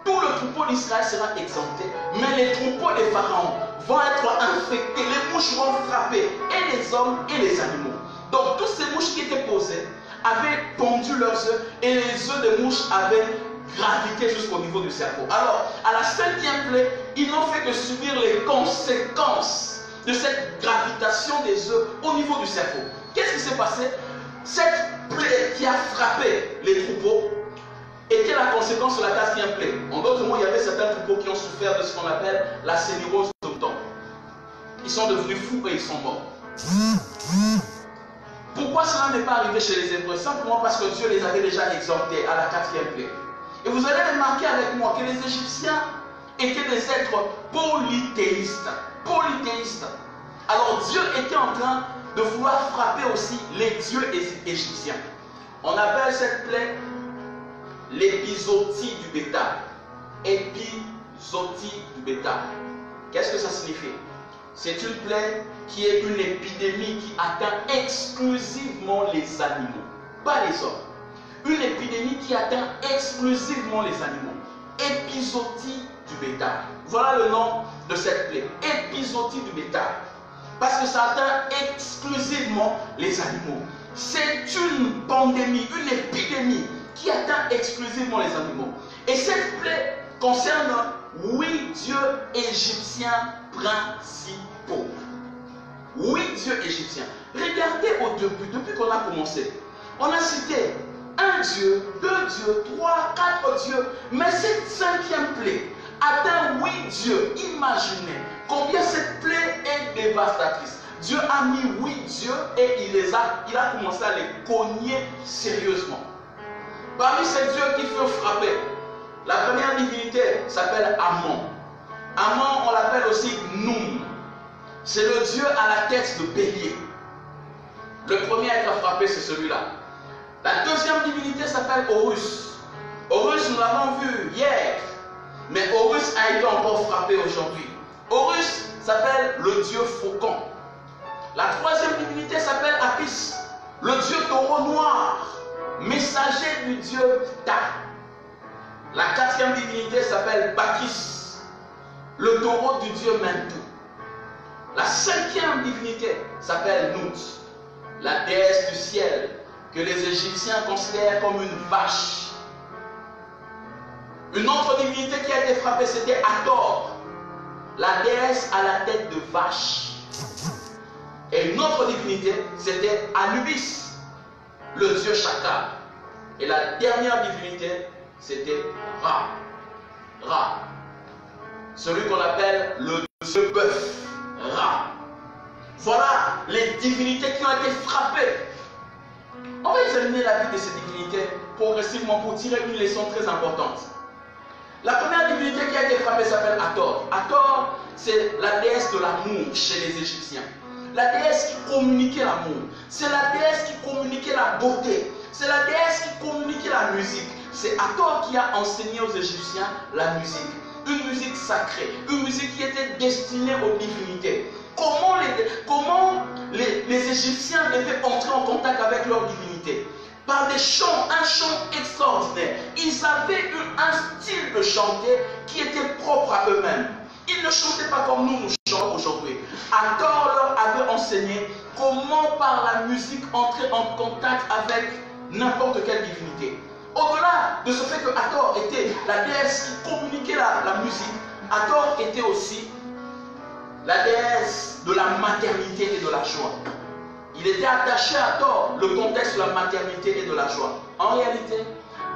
Tout le troupeau d'Israël sera exempté, mais les troupeaux des pharaons vont être infectés, les mouches vont frapper, et les hommes et les animaux. Donc, toutes ces mouches qui étaient posées avaient pondu leurs œufs, et les œufs des mouches avaient gravité jusqu'au niveau du cerveau. Alors, à la cinquième plaie, ils n'ont fait que subir les conséquences de cette gravitation des œufs au niveau du cerveau. Qu'est-ce qui s'est passé? Cette plaie qui a frappé les troupeaux était la conséquence de la quatrième plaie. En d'autres mots, il y avait certains troupeaux qui ont souffert de ce qu'on appelle la sénirose de mouton. Ils sont devenus fous et ils sont morts. Pourquoi cela n'est pas arrivé chez les Hébreux? Simplement parce que Dieu les avait déjà exemptés à la quatrième plaie. Et vous allez remarquer avec moi que les Égyptiens étaient des êtres polythéistes. Polythéistes. Alors Dieu était en train de vouloir frapper aussi les dieux égyptiens. On appelle cette plaie l'épizootie du bétail. Épizootie du bétail. Qu'est-ce que ça signifie? C'est une plaie qui est une épidémie qui atteint exclusivement les animaux, pas les hommes. Une épidémie qui atteint exclusivement les animaux. Épizootie du bétail. Voilà le nom de cette plaie. Épizootie du bétail. Parce que ça atteint exclusivement les animaux. C'est une pandémie, une épidémie qui atteint exclusivement les animaux. Et cette plaie concerne 8 dieux égyptiens principaux. 8 dieux égyptiens. Regardez au début, depuis qu'on a commencé, on a cité 1 Dieu, 2 dieux, 3, 4 dieux, mais cette 5e plaie atteint 8 dieux. Imaginez combien cette plaie est dévastatrice. Dieu a mis 8 dieux et il a commencé à les cogner sérieusement. Parmi ces dieux qui furent frappés, la première divinité s'appelle Amon. Amon, on l'appelle aussi Noum. C'est le dieu à la tête de bélier. Le premier à être frappé, c'est celui-là. La deuxième divinité s'appelle Horus. Horus, nous l'avons vu hier, mais Horus a été encore frappé aujourd'hui. Horus s'appelle le dieu faucon. La troisième divinité s'appelle Apis, le dieu taureau noir, messager du dieu Ptah. La quatrième divinité s'appelle Bacchus, le taureau du dieu Mentou. La cinquième divinité s'appelle Nout, la déesse du ciel, que les Égyptiens considèrent comme une vache. Une autre divinité qui a été frappée, c'était Hathor, la déesse à la tête de vache. Et une autre divinité, c'était Anubis, le dieu chacal. Et la dernière divinité, c'était Ra. Ra, celui qu'on appelle le dieu bœuf. Ra. Voilà les divinités qui ont été frappées. On va examiner la vie de ces divinités progressivement pour tirer une leçon très importante. La première divinité qui a été frappée s'appelle Hathor. Hathor, c'est la déesse de l'amour chez les Égyptiens. La déesse qui communiquait l'amour. C'est la déesse qui communiquait la beauté. C'est la déesse qui communiquait la musique. C'est Hathor qui a enseigné aux Égyptiens la musique. Une musique sacrée. Une musique qui était destinée aux divinités. Comment les Égyptiens devaient entrer en contact avec leur divinité? Par des chants, un chant extraordinaire. Ils avaient un style de chanter qui était propre à eux-mêmes. Ils ne chantaient pas comme nous chantons aujourd'hui. Hathor leur avait enseigné comment par la musique entrer en contact avec n'importe quelle divinité. Au-delà de ce fait que Hathor était la déesse qui communiquait la musique, Hathor était aussi la déesse de la maternité et de la joie. Il était attaché à Hathor, le contexte de la maternité et de la joie. En réalité,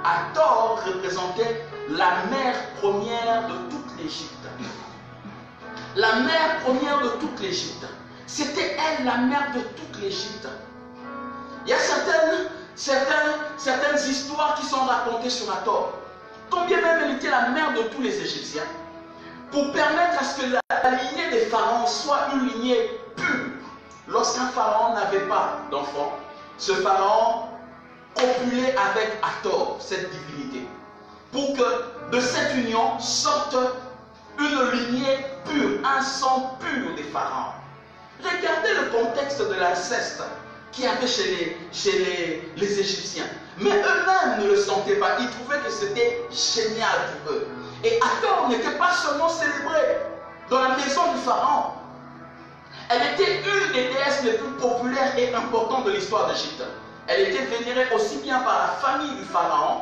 Hathor représentait la mère première de toute l'Égypte. La mère première de toute l'Égypte. C'était elle la mère de toute l'Égypte. Il y a certaines histoires qui sont racontées sur Hathor. Combien même elle était la mère de tous les Égyptiens, pour permettre à ce que la lignée des pharaons soit une lignée pure. Lorsqu'un pharaon n'avait pas d'enfant, ce pharaon copulait avec Hathor, cette divinité, pour que de cette union sorte une lignée pure, un sang pur des pharaons. Regardez le contexte de l'inceste qu'il y avait chez les Égyptiens. Mais eux-mêmes ne le sentaient pas. Ils trouvaient que c'était génial pour eux. Et Hathor n'était pas seulement célébrée dans la maison du pharaon. Elle était une des déesses les plus populaires et importantes de l'histoire d'Égypte. Elle était vénérée aussi bien par la famille du pharaon,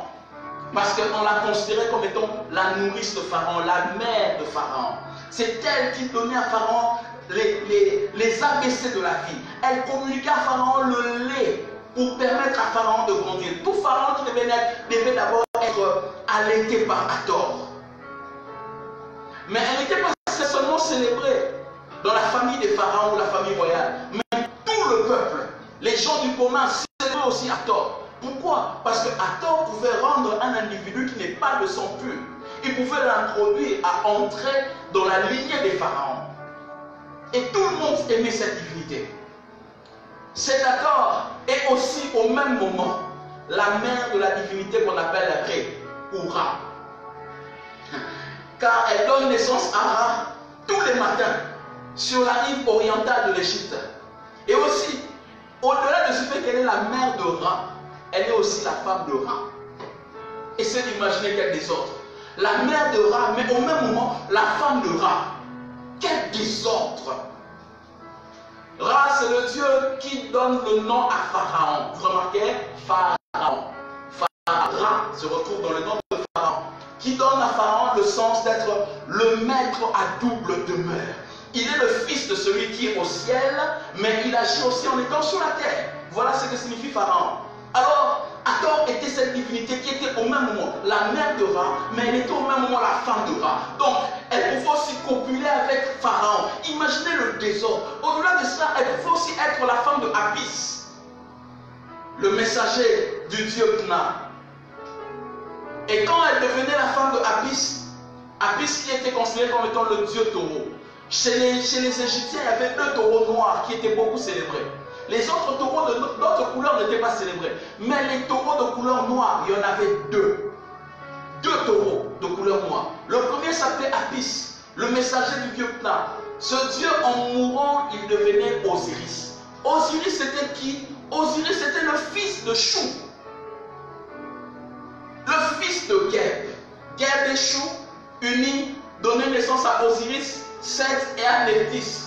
parce qu'on la considérait comme étant la nourrice de Pharaon, la mère de Pharaon. C'est elle qui donnait à Pharaon les ABC de la vie. Elle communiquait à Pharaon le lait pour permettre à Pharaon de grandir. Tout Pharaon qui devait d'abord être allaité par Hathor. Mais elle n'était pas seulement célébrée dans la famille des pharaons ou la famille royale, mais tout le peuple, les gens du commun célébraient aussi Hathor. Pourquoi? Parce que Hathor pouvait rendre un individu qui n'est pas de sang pur. Il pouvait l'introduire à entrer dans la lignée des pharaons. Et tout le monde aimait cette divinité. Cet Hathor est aussi au même moment la mère de la divinité qu'on appelle Ré ou Ra. Car elle donne naissance à Ra tous les matins sur la rive orientale de l'Égypte. Et aussi, au-delà de ce fait qu'elle est la mère de Ra, elle est aussi la femme de Ra. Essayez d'imaginer quel désordre. La mère de Ra, mais au même moment, la femme de Ra. Quel désordre! Ra, c'est le Dieu qui donne le nom à Pharaon. Vous remarquez? Pharaon. Ra se retrouve dans le nom de Pharaon, qui donne à Pharaon le sens d'être le maître à double demeure. Il est le fils de celui qui est au ciel, mais il agit aussi en étant sur la terre. Voilà ce que signifie Pharaon. Alors, Hathor était cette divinité qui était au même moment la mère de Ra, mais elle était au même moment la femme de Ra. Donc, elle pouvait aussi copuler avec Pharaon. Imaginez le désordre. Au-delà de cela, elle pouvait aussi être la femme de Apis, le messager du dieu Pna. Et quand elle devenait la femme de Apis, Apis qui était considéré comme étant le dieu taureau. Chez les Égyptiens, il y avait 2 taureaux noirs qui étaient beaucoup célébrés. Les autres taureaux d'autres couleurs n'étaient pas célébrés. Mais les taureaux de couleur noire, il y en avait 2. 2 taureaux de couleur noire. Le premier s'appelait Apis, le messager du dieu Pna. Ce dieu, en mourant, il devenait Osiris. Osiris, c'était qui? Osiris, c'était le fils de Chou. Le fils de Geb. Geb et Chou, unis, donnaient naissance à Osiris, Seth et à Nephthys.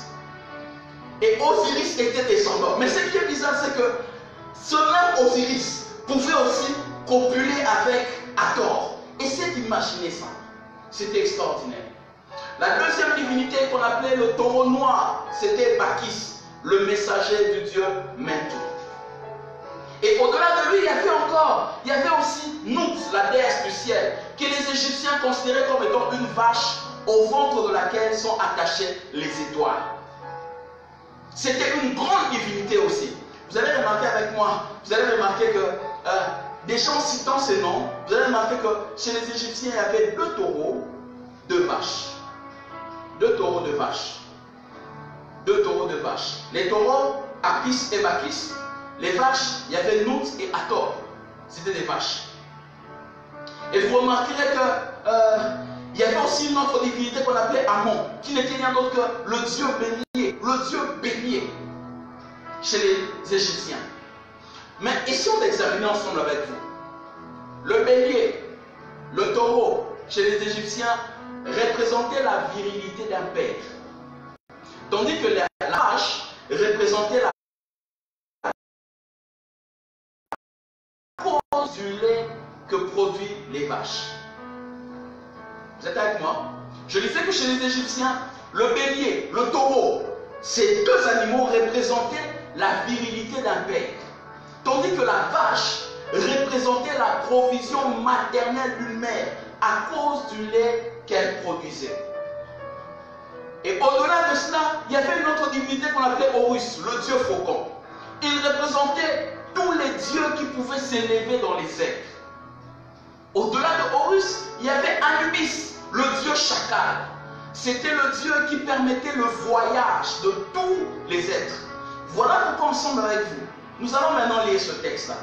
Et Osiris était descendant. Mais ce qui est bizarre, c'est que ce même Osiris pouvait aussi copuler avec Hathor. Essayez d'imaginer ça. C'était extraordinaire. La deuxième divinité qu'on appelait le taureau noir, c'était Bacchus, le messager du dieu Mentou. Et au-delà de lui, il y avait aussi Nout, la déesse du ciel, que les Égyptiens considéraient comme étant une vache au ventre de laquelle sont attachées les étoiles. C'était une grande divinité aussi. Vous allez remarquer avec moi, vous allez remarquer que déjà en citant ces noms, vous allez remarquer que chez les Égyptiens, il y avait 2 taureaux, 2 vaches. 2 taureaux, 2 vaches. 2 taureaux, 2 vaches. Les taureaux, Apis et Bacchus. Les vaches, il y avait Nout et Hathor. C'était des vaches. Et vous remarquerez que il y avait aussi une autre divinité qu'on appelait Amon, qui n'était rien d'autre que le dieu bélier, le dieu bélier chez les Égyptiens. Mais essayons d'examiner ensemble avec vous. Le bélier, le taureau, chez les Égyptiens, représentait la virilité d'un père. Tandis que la vache représentait la cause du lait que produisent les vaches. Vous êtes avec moi? Je disais que chez les Égyptiens, le bélier, le taureau, ces 2 animaux représentaient la virilité d'un père. Tandis que la vache représentait la provision maternelle d'une mère à cause du lait qu'elle produisait. Et au-delà de cela, il y avait une autre divinité qu'on appelait Horus, le dieu faucon. Il représentait tous les dieux qui pouvaient s'élever dans les airs. Au-delà de Horus, il y avait Anubis, le dieu chacal. C'était le dieu qui permettait le voyage de tous les êtres. Voilà pourquoi ensemble avec vous, nous allons maintenant lire ce texte-là,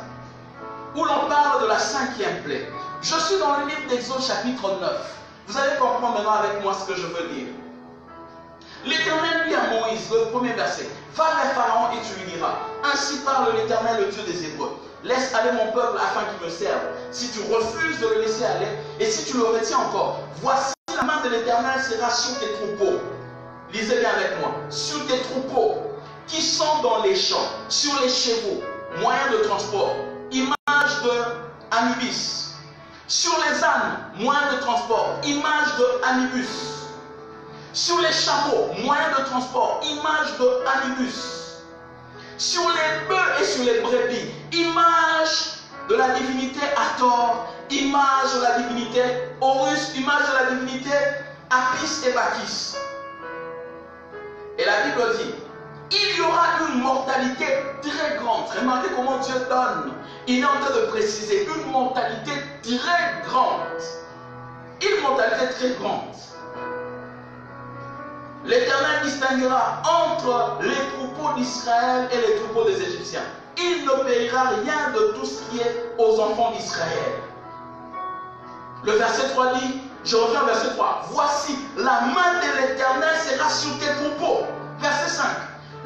où l'on parle de la 5e plaie. Je suis dans le livre d'Exode chapitre 9. Vous allez comprendre maintenant avec moi ce que je veux dire. L'Éternel dit à Moïse, le premier verset, va vers Pharaon et tu lui diras, ainsi parle l'Éternel, le Dieu des Hébreux. Laisse aller mon peuple afin qu'il me serve. Si tu refuses de le laisser aller, et si tu le retiens encore, voici la main de l'Éternel sera sur tes troupeaux. Lisez bien avec moi. Sur tes troupeaux qui sont dans les champs, sur les chevaux, moyens de transport, image de Anubis. Sur les ânes, moyens de transport, image de Anubis. Sur les chameaux, moyens de transport, image de Anubis. Sur les bœufs et sur les brebis, image de la divinité Hathor, image de la divinité Horus, image de la divinité Apis et Bacchus. Et la Bible dit, il y aura une mortalité très grande. Remarquez comment Dieu donne. Il est en train de préciser une mortalité très grande. Une mortalité très grande. L'Éternel distinguera entre les troupeaux d'Israël et les troupeaux des Égyptiens. Il ne périra rien de tout ce qui est aux enfants d'Israël. Le verset 3 dit, je reviens au verset 3. Voici, la main de l'Éternel sera sur tes troupeaux. Verset 5.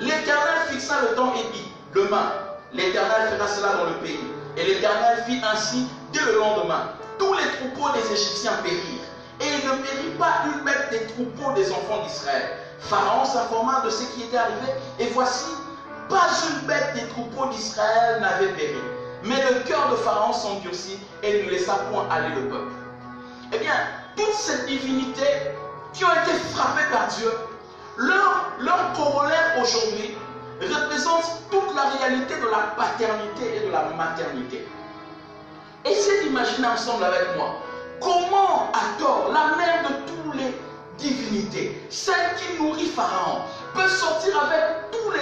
L'Éternel fixa le temps et dit, demain, l'Éternel fera cela dans le pays. Et l'Éternel fit ainsi dès le lendemain. Tous les troupeaux des Égyptiens périrent. Et il ne périt pas une bête des troupeaux des enfants d'Israël. Pharaon s'informa de ce qui était arrivé, et voici, pas une bête des troupeaux d'Israël n'avait péri. Mais le cœur de Pharaon s'endurcit et il ne laissa point aller le peuple. Eh bien, toutes ces divinités qui ont été frappées par Dieu Leur corollaire aujourd'hui représente toute la réalité de la paternité et de la maternité. Essayez d'imaginer ensemble avec moi comment Hathor, la mère de toutes les divinités, celle qui nourrit Pharaon, peut sortir avec toutes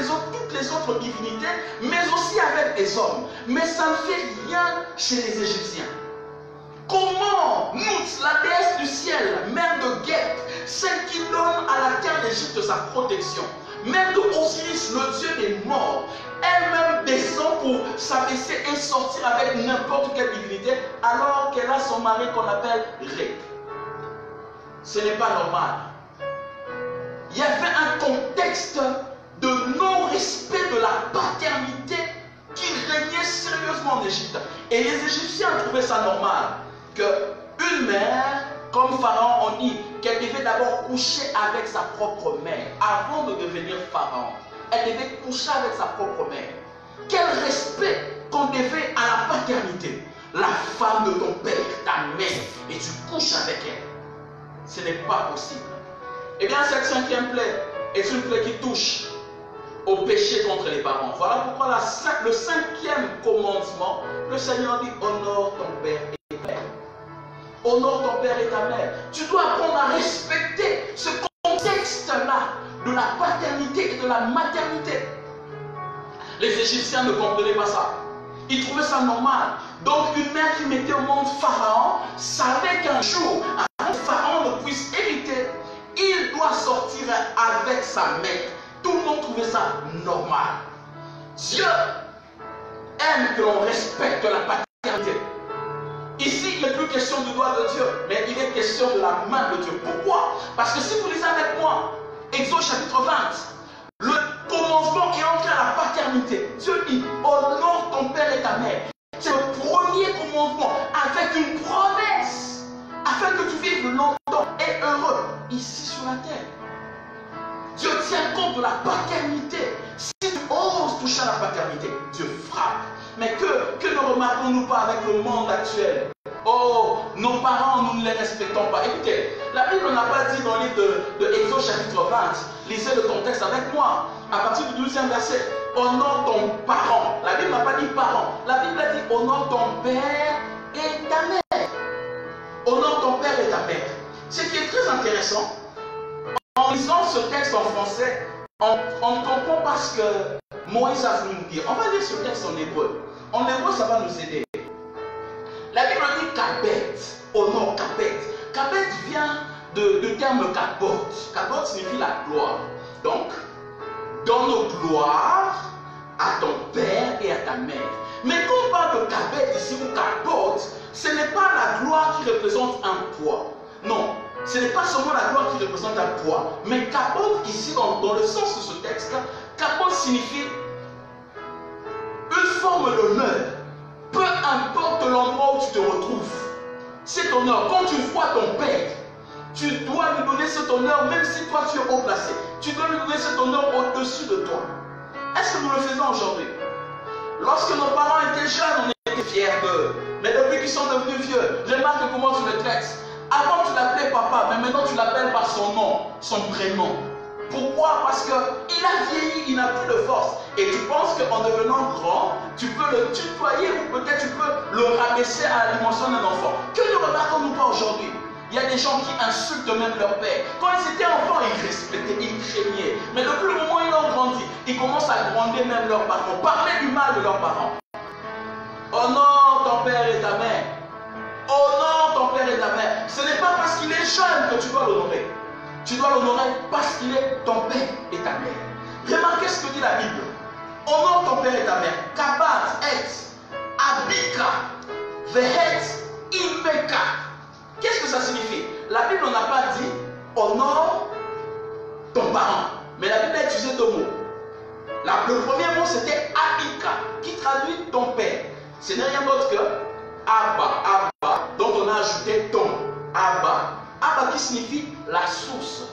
les autres divinités, mais aussi avec des hommes. Mais ça ne fait rien chez les Égyptiens. Comment Nout, la déesse du ciel, mère de Geth, celle qui donne à la terre d'Égypte sa protection, mère de Osiris, le dieu des morts, elle-même descend pour s'abaisser et sortir avec n'importe quelle divinité, alors qu'elle a son mari qu'on appelle Ré. Ce n'est pas normal. Il y avait un contexte de non-respect de la paternité qui régnait sérieusement en Égypte. Et les Égyptiens trouvaient ça normal qu'une mère, comme Pharaon, on dit qu'elle devait d'abord coucher avec sa propre mère avant de devenir Pharaon. Elle devait coucher avec sa propre mère. Quel respect qu'on devait à la paternité. La femme de ton père, ta mère, et tu couches avec elle. Ce n'est pas possible. Eh bien, cette cinquième plaie est une plaie qui touche au péché contre les parents. Voilà pourquoi le cinquième commandement, le Seigneur dit: honore ton père et ta mère. Honore ton père et ta mère. Tu dois apprendre à respecter ce contexte-là de la paternité et de la maternité. Les Égyptiens ne comprenaient pas ça. Ils trouvaient ça normal. Donc une mère qui mettait au monde Pharaon savait qu'un jour, avant que Pharaon ne puisse hériter, il doit sortir avec sa mère. Tout le monde trouvait ça normal. Dieu aime que l'on respecte la paternité. Ici, il n'est plus question du doigt de Dieu, mais il est question de la main de Dieu. Pourquoi? Parce que si vous lisez avec moi, Exode chapitre 20, le commandement est entré à la paternité. Dieu dit: honore ton père et ta mère. C'est le premier commandement avec une promesse, afin que tu vives longtemps et heureux ici sur la terre. Dieu tient compte de la paternité. Si tu oses toucher à la paternité, Dieu frappe. Mais que ne remarquons-nous pas avec le monde actuel? Oh, nos parents, nous ne les respectons pas. Écoutez, la Bible n'a pas dit dans le livre de Exode chapitre 20, lisez le contexte avec moi, à partir du 12e verset, honore ton parent. La Bible n'a pas dit parent. La Bible a dit honore ton père et ta mère. Honore ton père et ta mère. Ce qui est très intéressant, en lisant ce texte en français, on ne comprend pas ce que Moïse a voulu nous dire. On va lire ce texte en hébreu. En hébreu, ça va nous aider. La Bible dit Kabet, honore Kabet. Kabet vient du terme Kabot. Kabot signifie la gloire. Donc, donne nos gloires à ton père et à ta mère. Mais quand on parle de Kabet ici ou Kabot, ce n'est pas la gloire qui représente un poids. Non, ce n'est pas seulement la gloire qui représente un poids, mais Kabot ici, dans le sens de ce texte, Kabot signifie une forme d'honneur. Peu importe l'endroit où tu te retrouves, cet honneur, quand tu vois ton père, tu dois lui donner cet honneur, même si toi tu es haut placé. Tu dois lui donner cet honneur au-dessus de toi. Est-ce que nous le faisons aujourd'hui? Lorsque nos parents étaient jeunes, on était fiers d'eux. Mais depuis qu'ils sont devenus vieux, remarque comment tu les traites. Avant tu l'appelais papa, mais maintenant tu l'appelles par son nom, son prénom. Pourquoi? Parce qu'il a vieilli, il n'a plus de force. Et tu penses qu'en devenant grand, tu peux le tutoyer ou peut-être tu peux le rabaisser à la dimension d'un enfant. Que ne remarquons-nous pas aujourd'hui? Il y a des gens qui insultent même leur père. Quand ils étaient enfants, ils respectaient, ils craignaient. Mais depuis le moment où ils ont grandi, ils commencent à gronder même leurs parents, parler du mal de leurs parents. Honore ton père et ta mère. Honore ton père et ta mère. Ce n'est pas parce qu'il est jeune que tu dois l'honorer. Tu dois l'honorer parce qu'il est ton père et ta mère. Remarquez ce que dit la Bible. Honore ton père et ta mère. Kabat et Abika Vehet Imeka. Qu'est-ce que ça signifie? La Bible n'a pas dit honore ton parent. Mais la Bible a utilisé deux mots. Le premier mot c'était Abika, qui traduit ton père. Ce n'est rien d'autre que Abba. Abba. Donc on a ajouté ton. Abba. Abba qui signifie la source.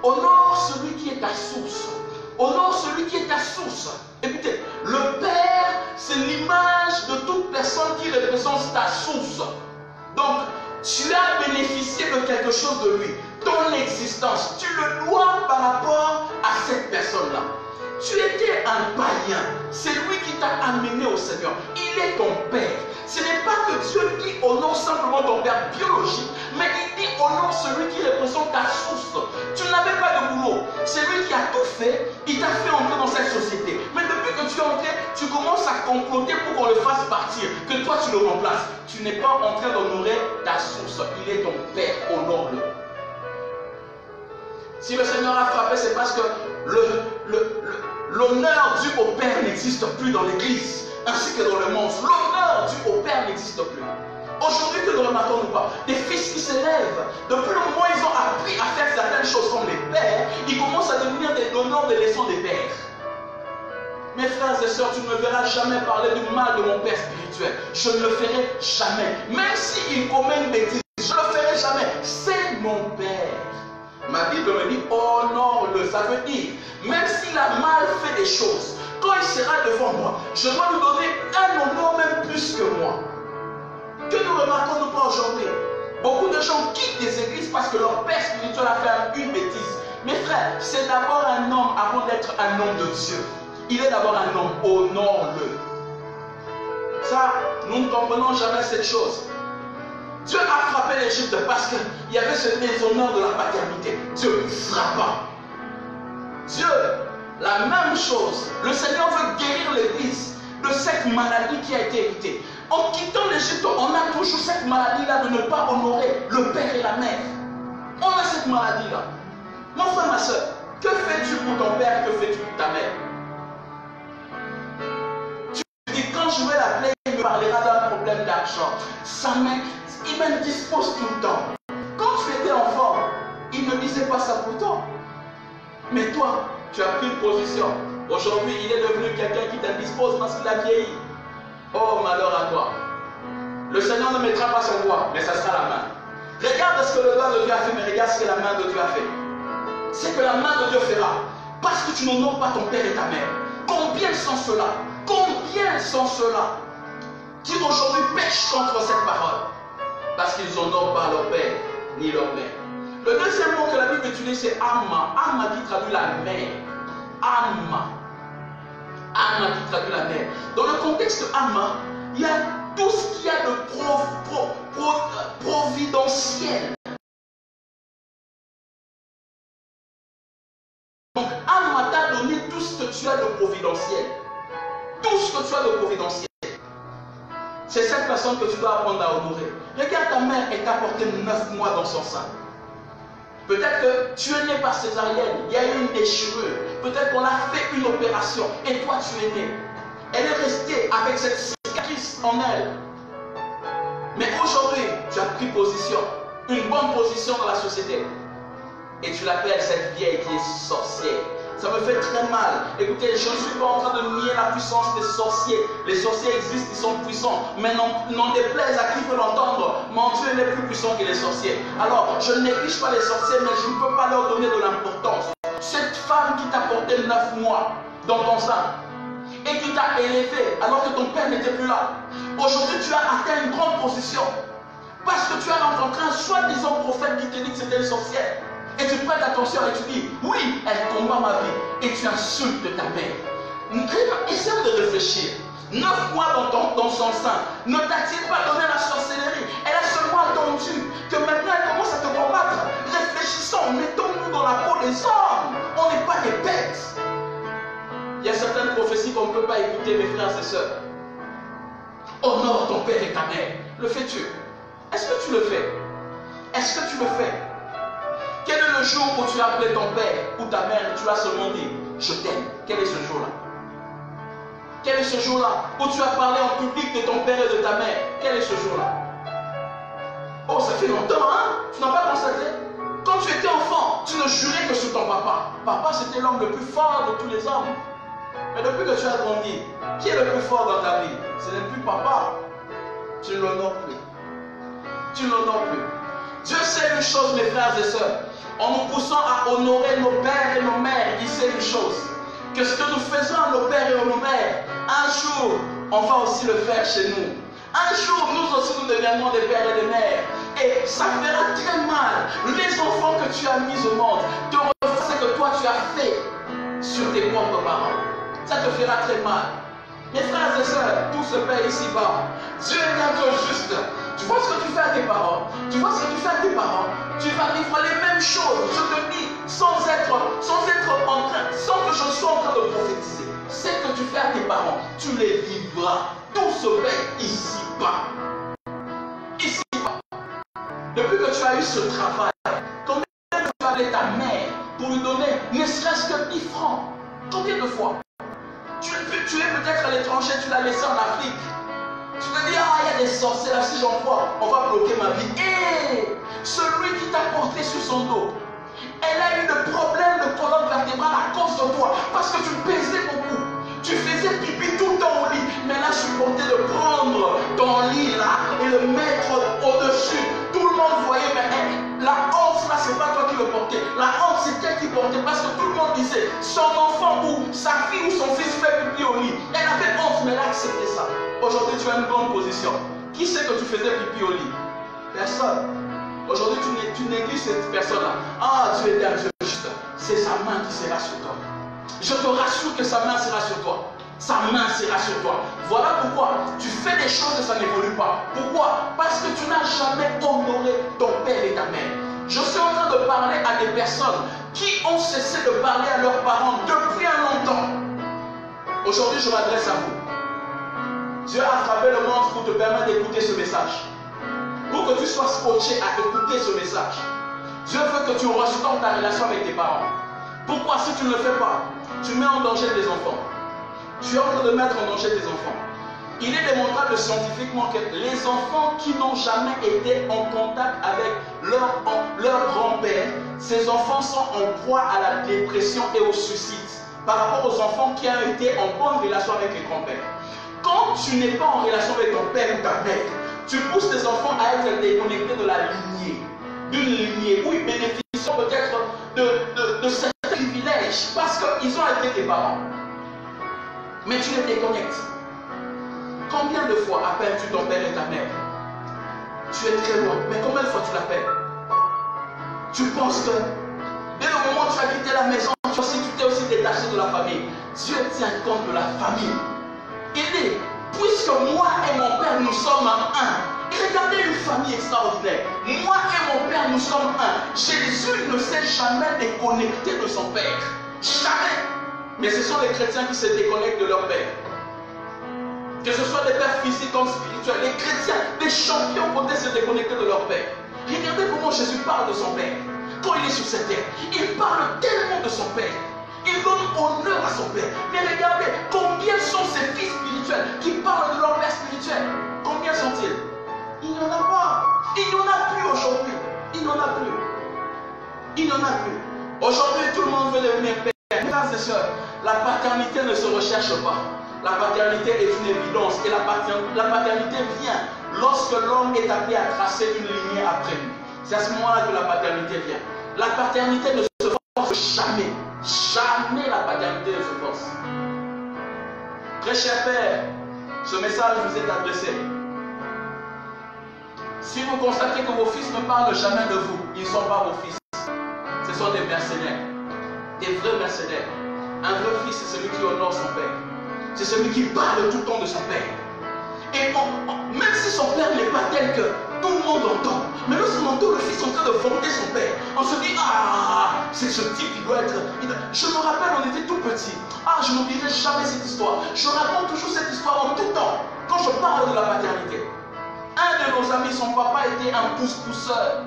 Honore celui qui est ta source. Honore celui qui est ta source. Écoutez, le Père, c'est l'image de toute personne qui représente ta source. Donc, tu as bénéficié de quelque chose de lui. ton existence, tu le dois par rapport à cette personne-là. Tu étais un païen, c'est lui qui t'a amené au Seigneur. Il est ton Père. Ce n'est pas que Dieu dit honore simplement ton Père biologique, mais il dit honore celui qui représente ta source. Tu n'avais pas de boulot, c'est lui qui a tout fait, il t'a fait entrer dans cette société. Mais depuis que tu es entré, tu commences à comploter pour qu'on le fasse partir, que toi tu le remplaces. Tu n'es pas en train d'honorer ta source, il est ton Père, honore-le. Si le Seigneur a frappé, c'est parce que l'honneur dû au Père n'existe plus dans l'Église, ainsi que dans le monde. L'honneur dû au Père n'existe plus. Aujourd'hui, que ne remarquons-nous pas? Des fils qui s'élèvent, de plus en moins ils ont appris à faire certaines choses comme les pères, ils commencent à devenir des donneurs de leçons des pères. Mes frères et sœurs, tu ne me verras jamais parler du mal de mon Père spirituel. Je ne le ferai jamais. Même s'il commet une bêtise, je ne le ferai jamais. C'est mon Père. Ma Bible me dit honore-le. Ça veut dire, même s'il a mal fait des choses, quand il sera devant moi, je dois lui donner un honneur même plus que moi. Que nous remarquons-nous pas aujourd'hui? Beaucoup de gens quittent des églises parce que leur père spirituel a fait une bêtise. Mes frères, c'est d'abord un homme avant d'être un homme de Dieu. Il est d'abord un homme, honore-le. Ça, nous ne comprenons jamais cette chose. Dieu a frappé l'Égypte parce qu'il y avait ce déshonneur de la paternité. Dieu frappa. Dieu, la même chose. Le Seigneur veut guérir l'Église de cette maladie qui a été héritée. En quittant l'Égypte, on a toujours cette maladie-là de ne pas honorer le père et la mère. On a cette maladie-là. Mon frère, ma soeur, que fais-tu pour ton père, que fais-tu pour ta mère? Tu dis, quand je vais l'appeler, il me parlera d'un problème d'argent. Il m'indispose tout le temps. Quand tu étais enfant, il ne disait pas ça pour toi. Mais toi, tu as pris une position. Aujourd'hui, il est devenu quelqu'un qui t'indispose parce qu'il a vieilli. Oh, malheur à toi. Le Seigneur ne mettra pas son doigt, mais ça sera la main. Regarde ce que le doigt de Dieu a fait, mais regarde ce que la main de Dieu a fait. C'est que la main de Dieu fera. Parce que tu n'honores pas ton père et ta mère. Combien sont ceux-là? Combien sont ceux-là qui aujourd'hui pêchent contre cette parole? Parce qu'ils n'honorent pas leur père ni leur mère. Le deuxième mot que la Bible utilise, c'est Amma. Amma qui traduit la mère. Amma. Amma qui traduit la mère. Dans le contexte de Amma, il y a tout ce qu'il y a de providentiel. Donc Amma t'a donné tout ce que tu as de providentiel. Tout ce que tu as de providentiel. C'est cette personne que tu dois apprendre à honorer. Regarde, ta mère, elle t'a porté 9 mois dans son sein. Peut-être que tu es né par césarienne, il y a eu une déchirure. Peut-être qu'on a fait une opération et toi tu es né. Elle est restée avec cette cicatrice en elle. Mais aujourd'hui, tu as pris position, une bonne position dans la société. Et tu l'appelles cette vieille qui est sorcière. Ça me fait très mal. Écoutez, je ne suis pas en train de nier la puissance des sorciers. Les sorciers existent, ils sont puissants. Mais n'en déplaise à qui veut l'entendre, mon Dieu n'est plus puissant que les sorciers. Alors, je ne néglige pas les sorciers, mais je ne peux pas leur donner de l'importance. Cette femme qui t'a porté 9 mois dans ton sein et qui t'a élevé alors que ton père n'était plus là. Aujourd'hui, tu as atteint une grande position parce que tu as rencontré un soi-disant prophète qui te dit que c'était une sorcière. Et tu prêtes attention et tu dis, oui, elle combat ma vie. Et tu insultes ta mère. Essaie de réfléchir. 9 mois dans son sein. Ne t'a-t-il pas donné la sorcellerie? Elle a seulement attendu que maintenant elle commence à te combattre. Réfléchissons, mettons-nous dans la peau des hommes. On n'est pas des bêtes. Il y a certaines prophéties qu'on ne peut pas écouter, mes frères et sœurs. Honore ton père et ta mère. Le fais-tu? Est-ce que tu le fais? Est-ce que tu le fais? Quel est le jour où tu as appelé ton père ou ta mère et tu as seulement dit je t'aime? Quel est ce jour-là? Quel est ce jour-là où tu as parlé en public de ton père et de ta mère? Quel est ce jour-là? Oh, ça fait longtemps, hein? Tu n'as pas constaté? Quand tu étais enfant, tu ne jurais que sur ton papa. Papa, c'était l'homme le plus fort de tous les hommes. Mais depuis que tu as grandi, qui est le plus fort dans ta vie? Ce n'est plus papa. Tu ne l'honores plus. Tu ne l'honores plus. Dieu sait une chose, mes frères et sœurs. En nous poussant à honorer nos pères et nos mères, il sait une chose. Que ce que nous faisons à nos pères et à nos mères, un jour, on va aussi le faire chez nous. Un jour, nous aussi, nous deviendrons des pères et des mères. Et ça fera très mal. Les enfants que tu as mis au monde te refont ce que toi tu as fait sur tes propres parents. Ça te fera très mal. Mes frères et sœurs, tout se paie ici-bas. Dieu est bientôt juste. Tu vois ce que tu fais à tes parents. Tu vois ce que tu fais à tes parents. Tu vas vivre les mêmes choses. Je te dis, sans être en train, sans que je sois en train de prophétiser. Ce que tu fais à tes parents, tu les vivras. Tout se paie ici-bas. Ici-bas. Depuis que tu as eu ce travail, combien de fois tu as appelé ta mère pour lui donner ne serait-ce que 10 francs? Combien de fois? Tu es peut-être à l'étranger, tu l'as laissé en Afrique. Tu te dis, ah, il y a des sorciers là, si j'en vois, on va bloquer ma vie. Et celui qui t'a porté sur son dos, elle a eu le problème de colonne vertébrale à cause de toi, parce que tu pesais beaucoup. Tu faisais pipi tout le temps au lit, mais elle a supporté de prendre ton lit là et le mettre au-dessus. Tout le monde voyait, mais la honte là, c'est pas toi qui le portais. La honte, c'est elle qui portait, parce que tout le monde disait, son enfant ou sa fille ou son fils fait pipi au lit. Elle avait honte, mais elle a accepté ça. Aujourd'hui, tu as une bonne position. Qui sait que tu faisais pipi au lit? Personne. Aujourd'hui, tu négliges cette personne-là. Ah, Dieu est un Dieu juste. C'est sa main qui sera sur toi. Je te rassure que sa main sera sur toi. Sa main sera sur toi. Voilà pourquoi tu fais des choses et ça n'évolue pas. Pourquoi? Parce que tu n'as jamais honoré ton père et ta mère. Je suis en train de parler à des personnes qui ont cessé de parler à leurs parents depuis un longtemps. Aujourd'hui, je m'adresse à vous. Dieu a frappé le monde pour te permettre d'écouter ce message. Pour que tu sois scotché à écouter ce message. Dieu veut que tu restaures ta relation avec tes parents. Pourquoi? Si tu ne le fais pas, tu mets en danger tes enfants. Tu es en train de mettre en danger tes enfants. Il est démontrable scientifiquement que les enfants qui n'ont jamais été en contact avec leur grand-père, ces enfants sont en proie à la dépression et au suicide par rapport aux enfants qui ont été en bonne relation avec les grands-pères. Quand tu n'es pas en relation avec ton père ou ta mère, tu pousses tes enfants à être déconnectés de la lignée, d'une lignée où ils bénéficient peut-être de certains privilèges parce qu'ils ont été tes parents. Mais tu les déconnectes. Combien de fois appelles-tu ton père et ta mère? Tu es très loin, mais combien de fois tu l'appelles? Tu penses que dès le moment où tu as quitté la maison, tu t'es aussi détaché de la famille. Dieu tient compte de la famille. Il dit, puisque moi et mon père nous sommes un. Et regardez une famille extraordinaire. Moi et mon père nous sommes un. Jésus ne s'est jamais déconnecté de son père. Jamais. Mais ce sont les chrétiens qui se déconnectent de leur père. Que ce soit des pères physiques comme spirituels. Les chrétiens, des champions vont se déconnecter de leur père. Regardez comment Jésus parle de son père. Quand il est sur cette terre, il parle tellement de son père. Il donne honneur à son père. Mais regardez, combien sont ces fils spirituels qui parlent de leur père spirituel? Combien sont-ils? Il n'y en a pas. Il n'y en a plus aujourd'hui. Il n'y en a plus. Il n'y en a plus. Aujourd'hui, tout le monde veut devenir père. Mesdames et sœurs, la paternité ne se recherche pas. La paternité est une évidence. Et la paternité vient lorsque l'homme est appelé à tracer une lignée après lui. C'est à ce moment-là que la paternité vient. La paternité ne se force jamais. Jamais la paternité ne se force. Très cher Père, ce message vous est adressé. Si vous constatez que vos fils ne parlent jamais de vous, ils ne sont pas vos fils. Ce sont des mercenaires. Des vrais mercenaires. Un vrai fils, c'est celui qui honore son père. C'est celui qui parle tout le temps de son père. Et même si son père n'est pas tel que tout le monde entend, mais lorsqu'on entend le fils en train de vanter son père, on se dit, ah, c'est ce type qui doit être... Je me rappelle, on était tout petit. Ah, je n'oublierai jamais cette histoire. Je raconte toujours cette histoire en tout temps, quand je parle de la paternité. Un de nos amis, son papa était un pousse-pousseur.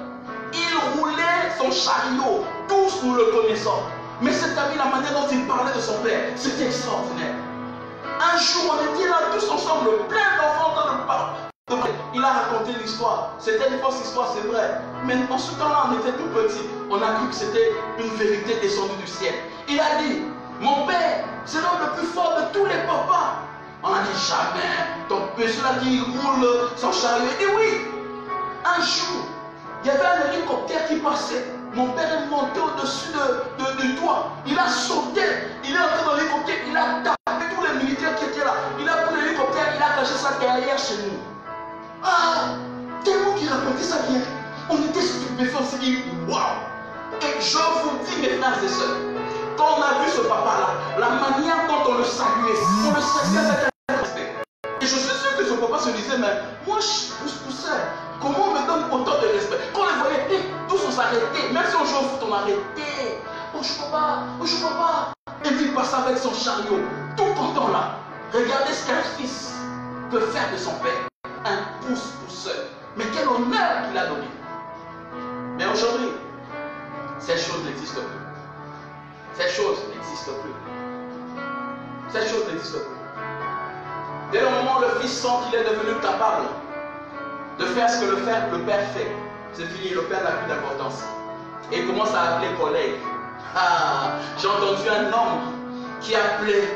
Il roulait son chariot. Tous nous le connaissons. Mais cet ami, la manière dont il parlait de son père, c'était extraordinaire. Un jour, on était là tous ensemble, plein d'enfants dans le parc. Il a raconté l'histoire. C'était une fausse histoire, c'est vrai. Mais en ce temps-là, on était tout petits. On a cru que c'était une vérité descendue du ciel. Il a dit, mon père, c'est l'homme le plus fort de tous les papas. On a dit, jamais. Ton père, celui-là qui roule son chariot. Et oui, un jour, il y avait un hélicoptère qui passait. Mon père est monté au-dessus du toit. Il a sauté. Il est entré dans l'hélicoptère. Il a tapé tous les militaires qui étaient là. Il a pris l'hélicoptère. Il a caché ça derrière chez nous. écouté ça bien. On était stupéfaits, on s'est dit, waouh! Et je vous dis, mes frères et sœurs, quand on a vu ce papa-là, la manière dont on le saluait avec un respect. Et je suis sûr que ce papa se disait, mais moi, je poussais. Comment on me donne autant de respect? Quand on les voyait, tous on s'arrêtait. Même si on joue au foot, on arrêtait. Oh, je peux pas, oh, je peux pas. Et puis il passe avec son chariot, tout content là. Regardez ce qu'un fils peut faire de son père. Un pousseur. Mais quel honneur qu'il a donné. Mais aujourd'hui, cette chose n'existe plus. Cette chose n'existe plus. Cette chose n'existe plus. Dès le moment où le fils sent qu'il est devenu capable de faire ce que le père fait, c'est fini, le père n'a plus d'importance. Et il commence à appeler collègue. Ah, j'ai entendu un homme qui appelait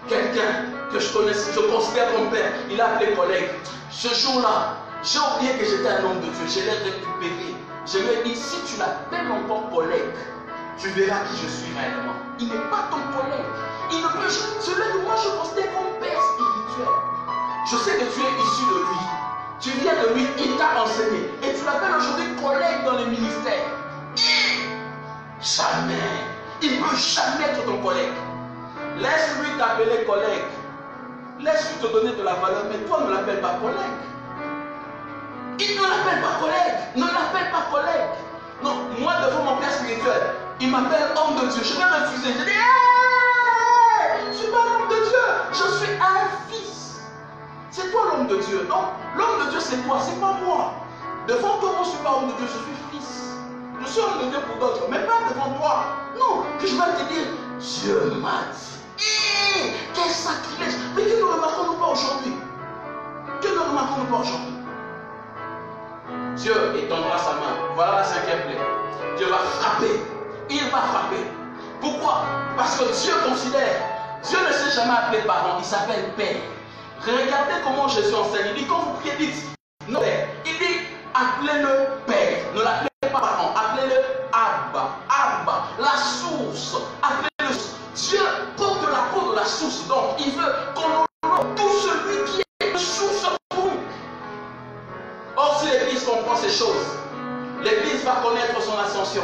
quelqu'un que je connaissais, je considère comme père. Il a appelé collègue. Ce jour-là, j'ai oublié que j'étais un homme de Dieu. Je l'ai récupéré. Je lui ai dit, si tu l'appelles encore collègue, tu verras qui je suis réellement. Il n'est pas ton collègue. Il ne peut, celui que moi je considère comme père spirituel. Je sais que tu es issu de lui. Tu viens de lui, il t'a enseigné. Et tu l'appelles aujourd'hui collègue dans le ministère. Jamais. Il ne peut jamais être ton collègue. Laisse-lui t'appeler collègue. Laisse-lui te donner de la valeur. Mais toi, ne l'appelle pas collègue. Il ne l'appelle pas collègue. Ne l'appelle pas collègue. Non, moi, devant mon père spirituel, il m'appelle homme de Dieu. Je vais refuser. Je dis, hey, je ne suis pas l'homme de Dieu. Je suis un fils. C'est toi l'homme de Dieu. Non, l'homme de Dieu, c'est toi, c'est pas moi. Devant toi, moi, je ne suis pas homme de Dieu, je suis fils. Je suis homme de Dieu pour d'autres, mais pas devant toi. Non, que je vais te dire, Dieu m'a dit. Quel sacrilège. Mais que ne remarquons-nous pas aujourd'hui? Que ne remarquons-nous pas aujourd'hui? Dieu étendra sa main. Voilà la cinquième plaie. Dieu va frapper. Il va frapper. Pourquoi? Parce que Dieu considère. Dieu ne s'est jamais appelé parent, il s'appelle Père. Regardez comment Jésus enseigne. Il dit, quand vous priez, dites, non, Père. Il dit, appelez-le Père. Ne l'appelez pas parent. Appelez-le Abba. Abba, la source. Appelez-le source. Dieu porte la peau de la source. Donc, il veut qu'on honore tout celui qui est source pour nous. Or, si l'Église comprend ces choses, l'Église va connaître son ascension.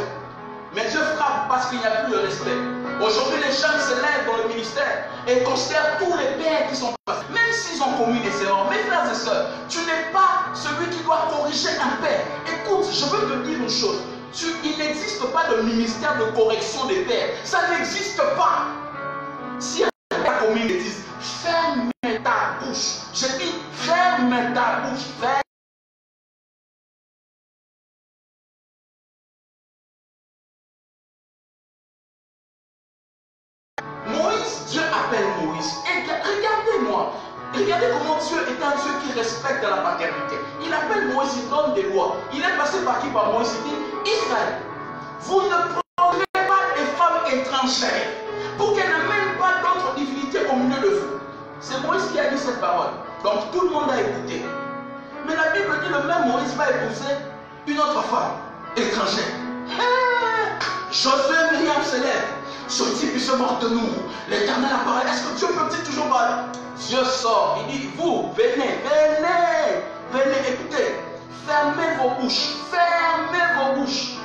Mais Dieu frappe parce qu'il n'y a plus de respect. Aujourd'hui, les jeunes se lèvent dans le ministère et considèrent tous les pères qui sont passés. Même s'ils ont commis des erreurs. Mes frères et sœurs, tu n'es pas celui qui doit corriger un père. Écoute, je veux te dire une chose. Il n'existe pas de ministère de correction des pères. Ça n'existe pas. Si un père a commis une bêtise, ferme ta bouche. Je dis, ferme ta bouche. Ferme. Dieu appelle Moïse. Et regardez-moi. Regardez comment Dieu est un Dieu qui respecte la paternité. Il appelle Moïse, il donne des lois. Il est passé par qui? Par Moïse. Il dit, Israël, vous ne prendrez pas des femmes étrangères pour qu'elles n'amènent pas d'autres divinités au milieu de vous. C'est Moïse qui a dit cette parole. Donc tout le monde a écouté. Mais la Bible dit, le même Moïse va épouser une autre femme étrangère. Josué et Myriam se lèvent. Ce type, il se moque de nous. L'Éternel a parlé. Est-ce que Dieu peut-il toujours parler? Dieu sort. Il dit, vous, venez, venez, venez, écoutez. Fermez vos bouches. Fermez vos bouches.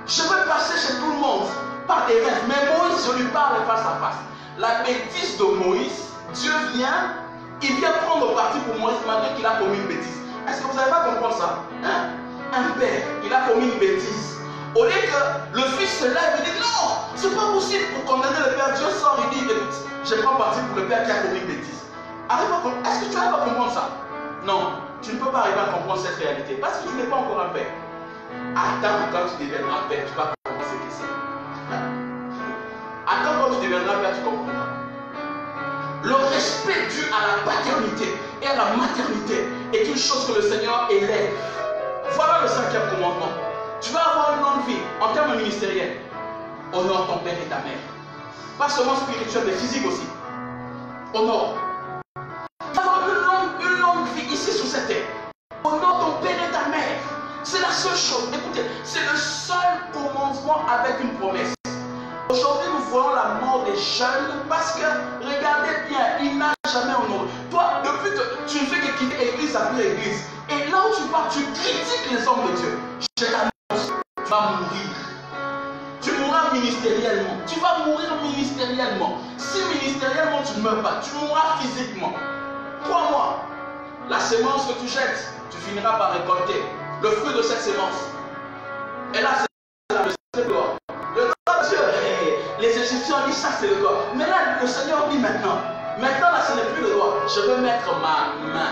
Je vais passer chez tout le monde par des rêves. Mais Moïse, je lui parle face à face. La bêtise de Moïse, Dieu vient, il vient prendre parti pour Moïse malgré qu'il a commis une bêtise. Est-ce que vous n'avez pas compris ça? Hein? Un père, il a commis une bêtise. Au lieu que le fils se lève, il dit non, c'est pas possible pour condamner le père. Dieu sort, il dit écoute, je prends parti pour le père qui a commis une bêtise. Est-ce que tu arrives à comprendre ça? Non, tu ne peux pas arriver à comprendre cette réalité parce que tu n'es pas encore un père. Attends quand tu deviendras père, tu vas comprendre ce que c'est. Attends quand tu deviendras père, tu comprendras. Le respect dû à la paternité et à la maternité est une chose que le Seigneur élève. Voilà le cinquième commandement. Tu vas avoir une longue vie en termes ministériels. Honore ton père et ta mère. Pas seulement spirituel, mais physique aussi. Honore. Tu vas avoir une longue vie ici sur cette terre. Honore ton père et ta mère. C'est la seule chose. Écoutez, c'est le seul commandement avec une promesse. Aujourd'hui, nous voyons la mort des jeunes parce que, regardez bien, il n'a jamais honoré. Toi, depuis que tu ne fais que quitter église après église, Et là où tu pars, tu critiques les hommes de Dieu. Je t'annonce, tu vas mourir. Tu mourras ministériellement. Tu vas mourir ministériellement. Si ministériellement tu ne meurs pas, tu mourras physiquement. Crois-moi, la sémence que tu jettes, tu finiras par récolter le fruit de cette sémence. Et là, c'est le corps. Le corps de Dieu, les Égyptiens disent ça, c'est le corps. Mais là, le Seigneur dit maintenant, là, ce n'est plus le doigt. Je vais mettre ma main.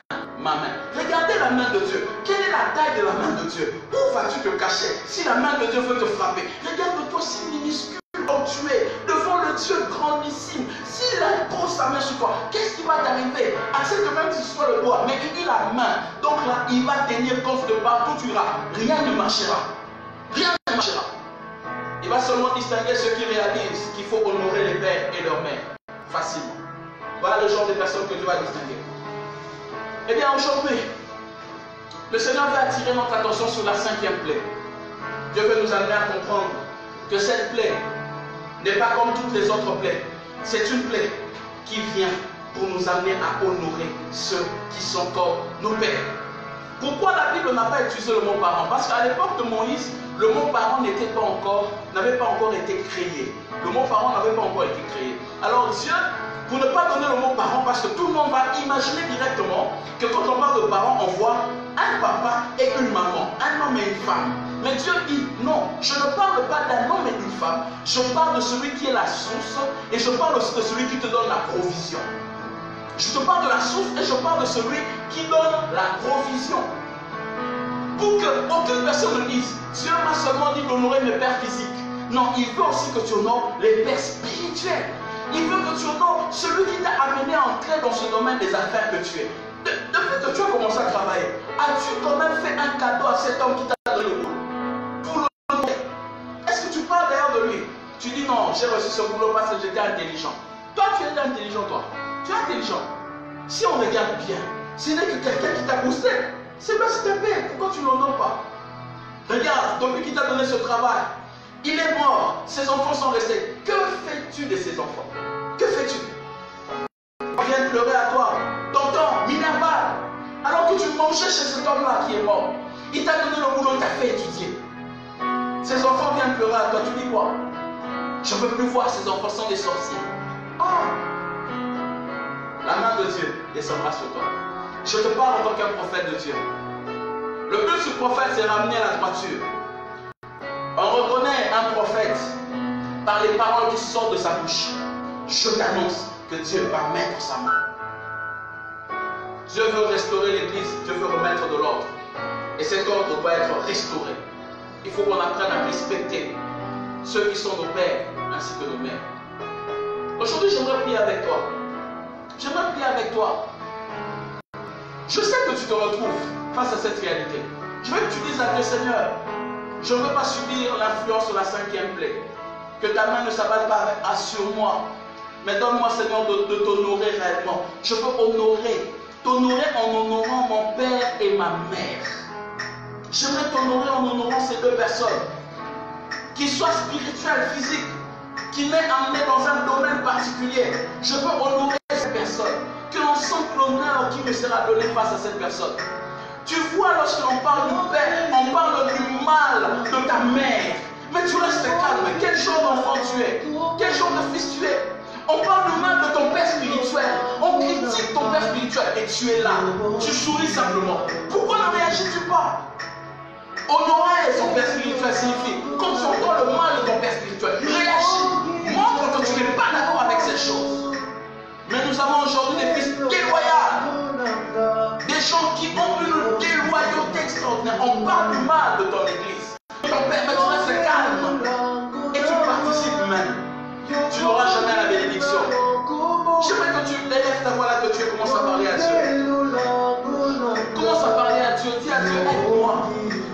Regardez la main de Dieu. Quelle est la taille de la main de Dieu? Où vas-tu te cacher si la main de Dieu veut te frapper? Regarde-toi si minuscule comme tu es devant le Dieu grandissime. S'il pose sa main sur toi, qu'est-ce qui va t'arriver? Accepte même si ce soit le doigt, mais il dit la main. Donc là, il va tenir compte de partout tu iras. Rien ne marchera. Rien ne marchera. Il va seulement distinguer ceux qui réalisent qu'il faut honorer les pères et leurs mères facilement. Voilà le genre de personnes que Dieu va distinguer. Eh bien aujourd'hui, le Seigneur veut attirer notre attention sur la 5e plaie. Dieu veut nous amener à comprendre que cette plaie n'est pas comme toutes les autres plaies. C'est une plaie qui vient pour nous amener à honorer ceux qui sont comme nos pères. Pourquoi la Bible n'a pas utilisé le mot parent? Parce qu'à l'époque de Moïse, le mot parent n'avait pas encore été créé. Le mot parent n'avait pas encore été créé. Alors Dieu, pour ne pas donner le mot parent, parce que tout le monde va imaginer directement que quand on parle de parents, on voit un papa et une maman, un homme et une femme. Mais Dieu dit non, je ne parle pas d'un homme et d'une femme, je parle de celui qui est la source et je parle aussi de celui qui te donne la provision. Je te parle de la source et je parle de celui qui donne la provision. Pour que aucune personne ne dise, Dieu m'a seulement dit d'honorer mes pères physiques. Non, il veut aussi que tu honores les pères spirituels. Il veut que tu honores celui qui t'a amené à entrer dans ce domaine des affaires que tu es. Depuis que tu as commencé à travailler, as-tu quand même fait un cadeau à cet homme qui t'a donné le boulot pour l'honorer? Est-ce que tu parles d'ailleurs de lui? Tu dis non, j'ai reçu ce boulot parce que j'étais intelligent. Toi, tu es intelligent, toi. Tu es intelligent. Si on regarde bien, ce n'est que quelqu'un qui t'a boosté. C'est parce que tu payé. Pourquoi tu ne l'honores pas? Regarde, depuis qu'il t'a donné ce travail, il est mort. Ses enfants sont restés. Que fais-tu de ces enfants? Que fais-tu? On vient pleurer à toi. Tonton, Minerval. Alors que tu mangeais chez cet homme-là qui est mort. Il t'a donné le boulot, il t'a fait étudier. Ses enfants viennent pleurer à toi. Tu dis quoi? Je ne veux plus voir ces enfants sont des sorciers. Ah! La main de Dieu descendra sur toi. Je te parle en tant qu'un prophète de Dieu. Le but du prophète, c'est ramener à la droiture. On reconnaît un prophète par les paroles qui sortent de sa bouche. Je t'annonce que Dieu va mettre sa main. Dieu veut restaurer l'église, Dieu veut remettre de l'ordre. Et cet ordre doit être restauré. Il faut qu'on apprenne à respecter ceux qui sont nos pères ainsi que nos mères. Aujourd'hui, j'aimerais prier avec toi. J'aimerais prier avec toi. Je sais que tu te retrouves face à cette réalité. Je veux que tu dises à Dieu, Seigneur, je ne veux pas subir l'influence de la 5e plaie. Que ta main ne s'abatte pas sur moi. Mais donne-moi, Seigneur, de t'honorer réellement. Je veux honorer. T'honorer en honorant mon père et ma mère. J'aimerais t'honorer en honorant ces deux personnes. Qu'ils soient spirituelles, physiques. Qui m'aient amené dans un domaine particulier. Je veux honorer cette personne. Que l'on sente l'honneur qui me sera donné face à cette personne. Tu vois, lorsque l'on parle du père, on parle du mal de ta mère. Mais tu restes calme. Quel genre d'enfant tu es? Quel genre de fils tu es? On parle du mal de ton père spirituel. On critique ton père spirituel et tu es là. Tu souris simplement. Pourquoi ne réagis-tu pas? Honorer son père spirituel signifie, quand tu entends le mal de ton père spirituel, réagis. Montre que tu n'es pas d'accord avec ces choses. Mais nous avons aujourd'hui des fils déloyaux. Des gens qui ont une déloyauté extraordinaire. On parle du mal de ton église. Ton père, mais tu restes calme. Et tu participes même. Tu n'auras jamais la bénédiction. J'aimerais que tu élèves ta voix là, que tu commences à parler à Dieu. Commence à parler à Dieu. Dis à Dieu, aide-moi.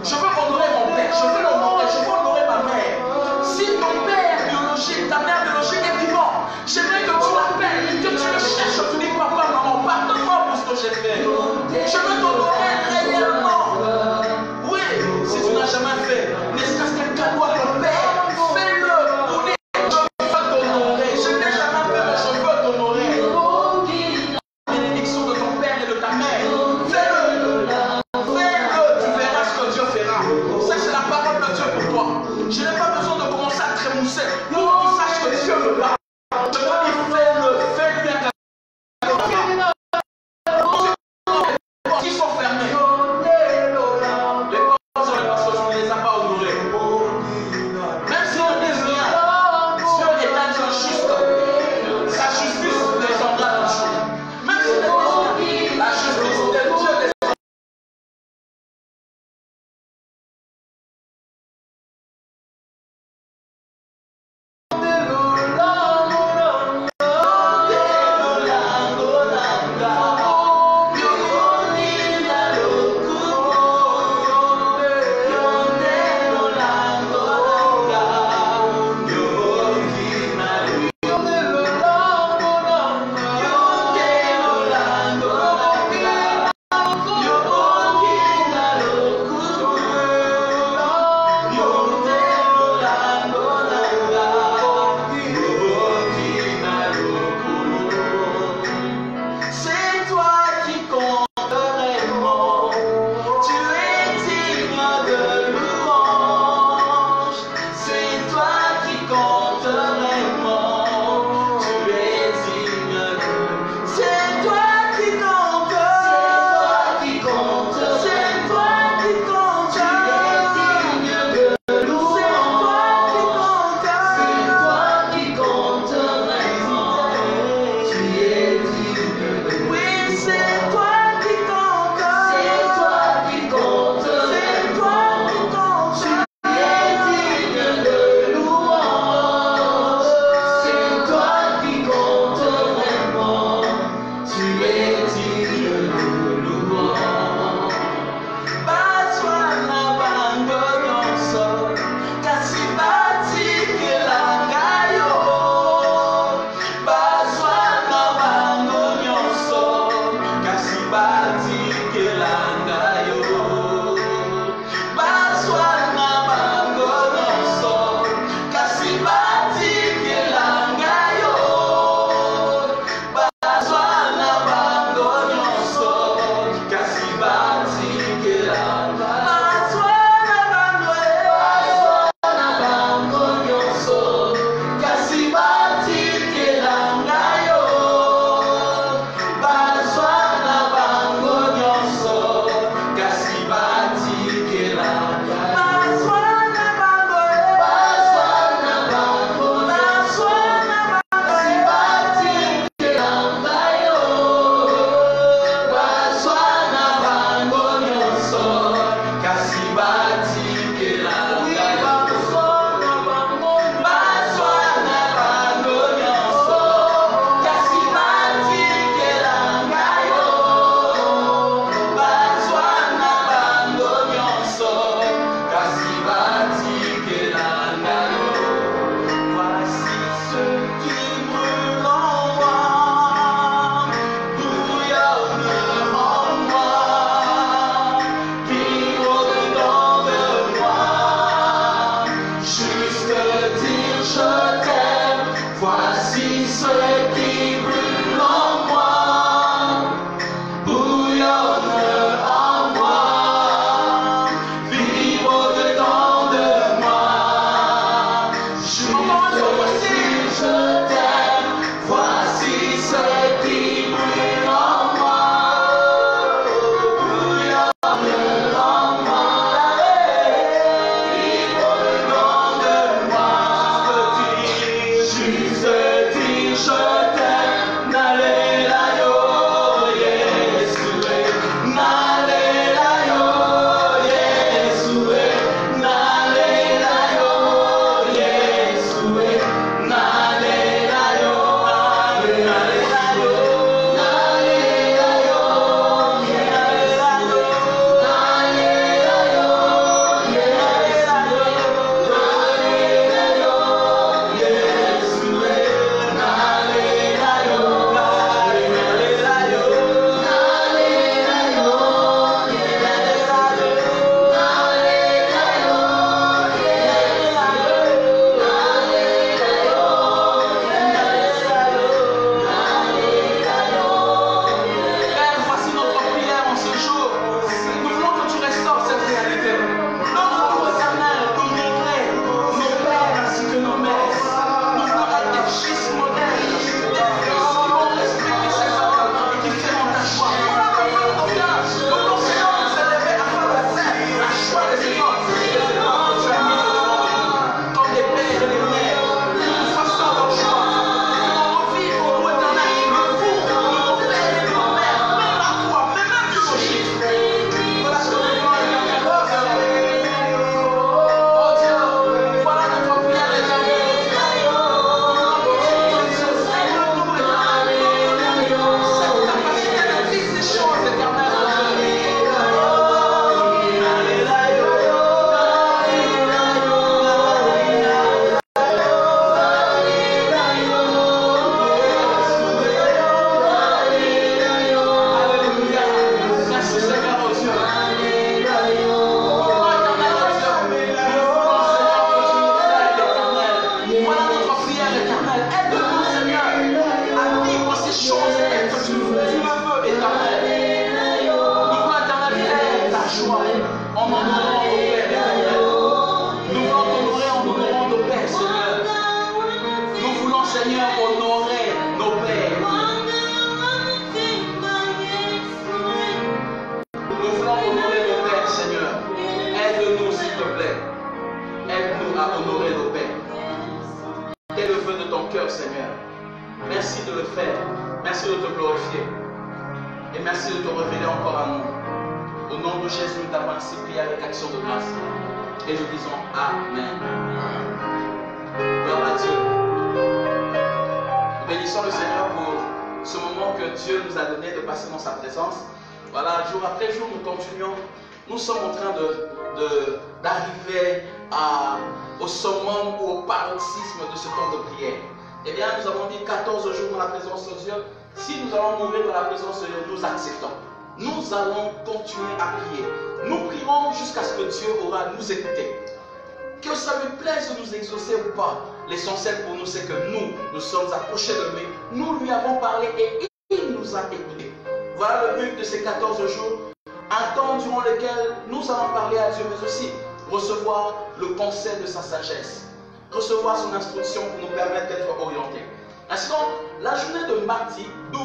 Je veux honorer mon père. Je veux l'honorer. Je veux honorer ma mère. Si ton père biologique, ta mère biologique est vivant, j'aimerais que tu l'appelles, que tu le cherches. Tu dis, papa, maman, pardonne-moi pour ce que j'ai fait. Je veux t'honorer réellement. Oui, si tu n'as jamais fait, n'est-ce qu'un cadeau à ton père, fais-le. Bénédiction de ton père et de ta mère. Fais-le. D'arriver au summum ou au paroxysme de ce temps de prière. Eh bien, nous avons dit 14 jours dans la présence de Dieu. Si nous allons mourir dans la présence de Dieu, nous acceptons. Nous allons continuer à prier. Nous prierons jusqu'à ce que Dieu aura nous écouter. Que ça lui plaise de nous exaucer ou pas, l'essentiel pour nous, c'est que nous sommes approchés de lui. Nous lui avons parlé et il nous a écoutés. Voilà le but de ces 14 jours. Un temps durant lequel nous allons parler à Dieu, mais aussi recevoir le conseil de sa sagesse, recevoir son instruction pour nous permettre d'être orientés. Ainsi donc, la journée de mardi 12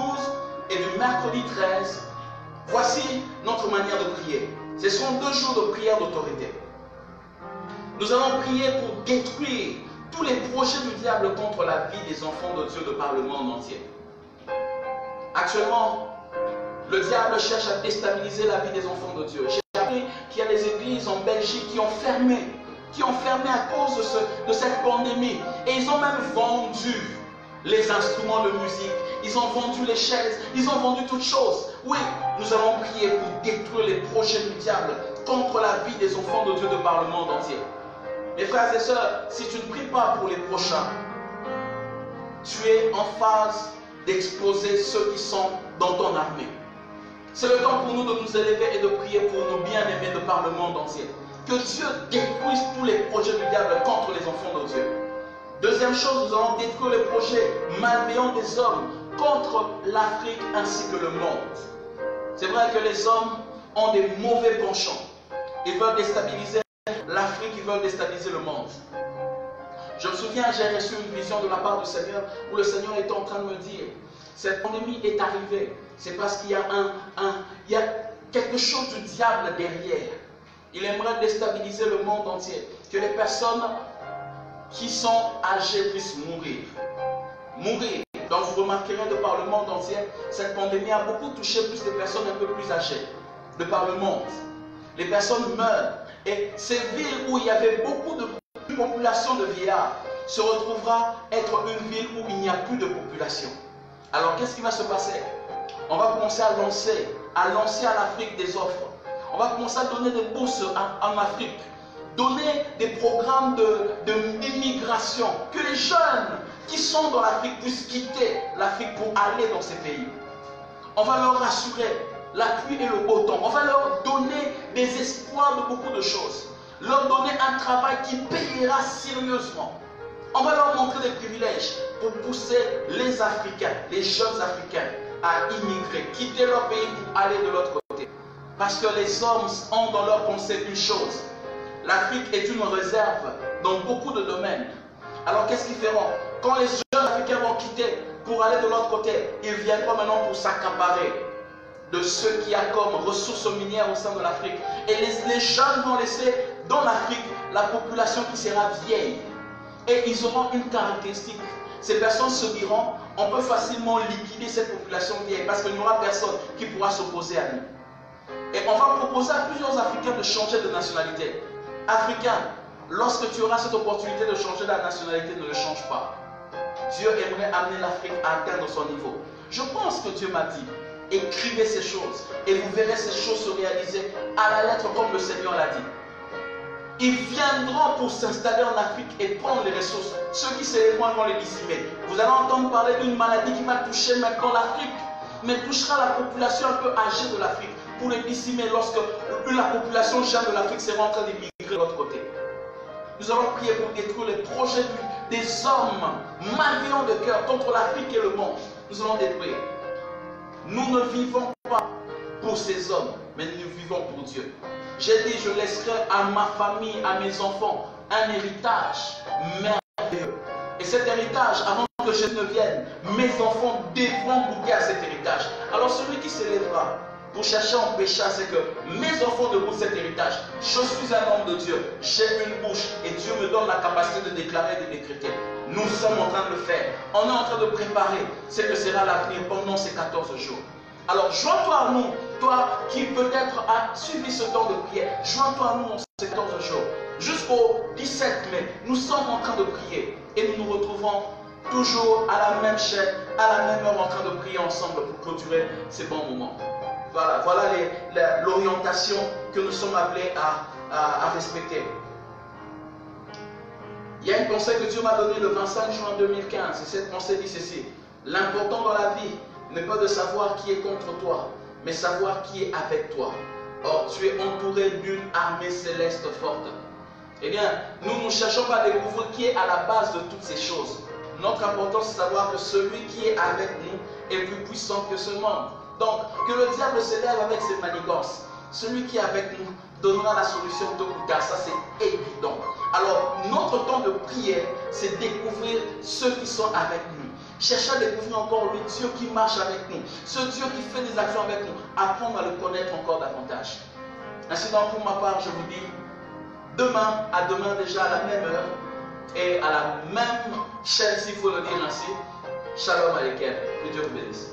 et du mercredi 13, voici notre manière de prier. Ce seront 2 jours de prière d'autorité. Nous allons prier pour détruire tous les projets du diable contre la vie des enfants de Dieu de par le monde entier. Actuellement, le diable cherche à déstabiliser la vie des enfants de Dieu. J'ai appris qu'il y a des églises en Belgique qui ont fermé à cause de cette pandémie. Et ils ont même vendu les instruments de musique, ils ont vendu les chaises, ils ont vendu toutes choses. Oui, nous allons prier pour détruire les projets du diable contre la vie des enfants de Dieu de par le monde entier. Mes frères et sœurs, si tu ne pries pas pour les prochains, tu es en phase d'exposer ceux qui sont dans ton armée. C'est le temps pour nous de nous élever et de prier pour nos bien-aimés de par le monde entier. Que Dieu détruise tous les projets du diable contre les enfants de Dieu. Deuxième chose, nous allons détruire les projets malveillants des hommes contre l'Afrique ainsi que le monde. C'est vrai que les hommes ont des mauvais penchants. Ils veulent déstabiliser l'Afrique, ils veulent déstabiliser le monde. Je me souviens, j'ai reçu une vision de la part du Seigneur où le Seigneur était en train de me dire, cette pandémie est arrivée, c'est parce qu'il y a quelque chose du diable derrière. Il aimerait déstabiliser le monde entier, que les personnes qui sont âgées puissent mourir. Mourir. Donc vous remarquerez de par le monde entier, cette pandémie a beaucoup touché plus les personnes un peu plus âgées, de par le monde. Les personnes meurent. Et ces villes où il y avait beaucoup de population de vieillards se retrouvera être une ville où il n'y a plus de population. Alors qu'est-ce qui va se passer? On va commencer à lancer à l'Afrique des offres. On va commencer à donner des bourses en Afrique, donner des programmes d'immigration, que les jeunes qui sont dans l'Afrique puissent quitter l'Afrique pour aller dans ces pays. On va leur assurer la pluie et le beau temps. On va leur donner des espoirs de beaucoup de choses. Leur donner un travail qui payera sérieusement. On va leur montrer des privilèges pour pousser les Africains, les jeunes Africains à immigrer, quitter leur pays pour aller de l'autre côté. Parce que les hommes ont dans leur pensée une chose. L'Afrique est une réserve dans beaucoup de domaines. Alors qu'est-ce qu'ils feront? Quand les jeunes Africains vont quitter pour aller de l'autre côté, ils viendront maintenant pour s'accaparer de ce qu'il y a comme ressources minières au sein de l'Afrique. Et les jeunes vont laisser dans l'Afrique la population qui sera vieille. Et ils auront une caractéristique. Ces personnes se diront, on peut facilement liquider cette population vieille parce qu'il n'y aura personne qui pourra s'opposer à nous. Et on va proposer à plusieurs Africains de changer de nationalité. Africains, lorsque tu auras cette opportunité de changer de nationalité, ne le change pas. Dieu aimerait amener l'Afrique à atteindre son niveau. Je pense que Dieu m'a dit, écrivez ces choses et vous verrez ces choses se réaliser à la lettre comme le Seigneur l'a dit. Ils viendront pour s'installer en Afrique et prendre les ressources. Ceux qui se lèveront vont les dissiper. Vous allez entendre parler d'une maladie qui va toucher maintenant l'Afrique, mais touchera la population un peu âgée de l'Afrique pour les dissimer lorsque la population jeune de l'Afrique sera en train d'immigrer de l'autre côté. Nous allons prier pour détruire les projets des hommes malveillants de cœur contre l'Afrique et le monde. Nous allons détruire. Nous ne vivons pas pour ces hommes, mais nous vivons pour Dieu. J'ai dit, je laisserai à ma famille, à mes enfants, un héritage merveilleux. Et cet héritage, avant que je ne vienne, mes enfants devront goûter à cet héritage. Alors celui qui se lèvera pour chercher en péché, c'est que mes enfants ne goûtent cet héritage. Je suis un homme de Dieu, j'ai une bouche et Dieu me donne la capacité de déclarer et de décréter. Nous sommes en train de le faire. On est en train de préparer ce que sera l'avenir pendant ces 14 jours. Alors joins-toi à nous, toi qui peut-être as suivi ce temps de prière, joins-toi à nous dans ces 14 jours. Jusqu'au 17 mai, nous sommes en train de prier et nous nous retrouvons toujours à la même chaîne, à la même heure en train de prier ensemble pour clôturer ces bons moments. Voilà l'orientation que nous sommes appelés à respecter. Il y a une pensée que Dieu m'a donnée le 25 juin 2015 et cette pensée dit ceci: l'important dans la vie n'est pas de savoir qui est contre toi, mais savoir qui est avec toi. Or, tu es entouré d'une armée céleste forte. Eh bien, nous ne cherchons pas à découvrir qui est à la base de toutes ces choses. Notre importance, c'est de savoir que celui qui est avec nous est plus puissant que ce monde. Donc, que le diable s'élève avec ses manigances. Celui qui est avec nous donnera la solution tôt ou tard, ça c'est évident. Alors, notre temps de prière, c'est découvrir ceux qui sont avec nous. Chercher à découvrir encore le Dieu qui marche avec nous, ce Dieu qui fait des actions avec nous, apprendre à le connaître encore davantage. Ainsi donc, pour ma part, je vous dis, à demain déjà à la même heure et à la même chaîne, s'il faut le dire ainsi. Shalom Aleichem, que Dieu vous bénisse.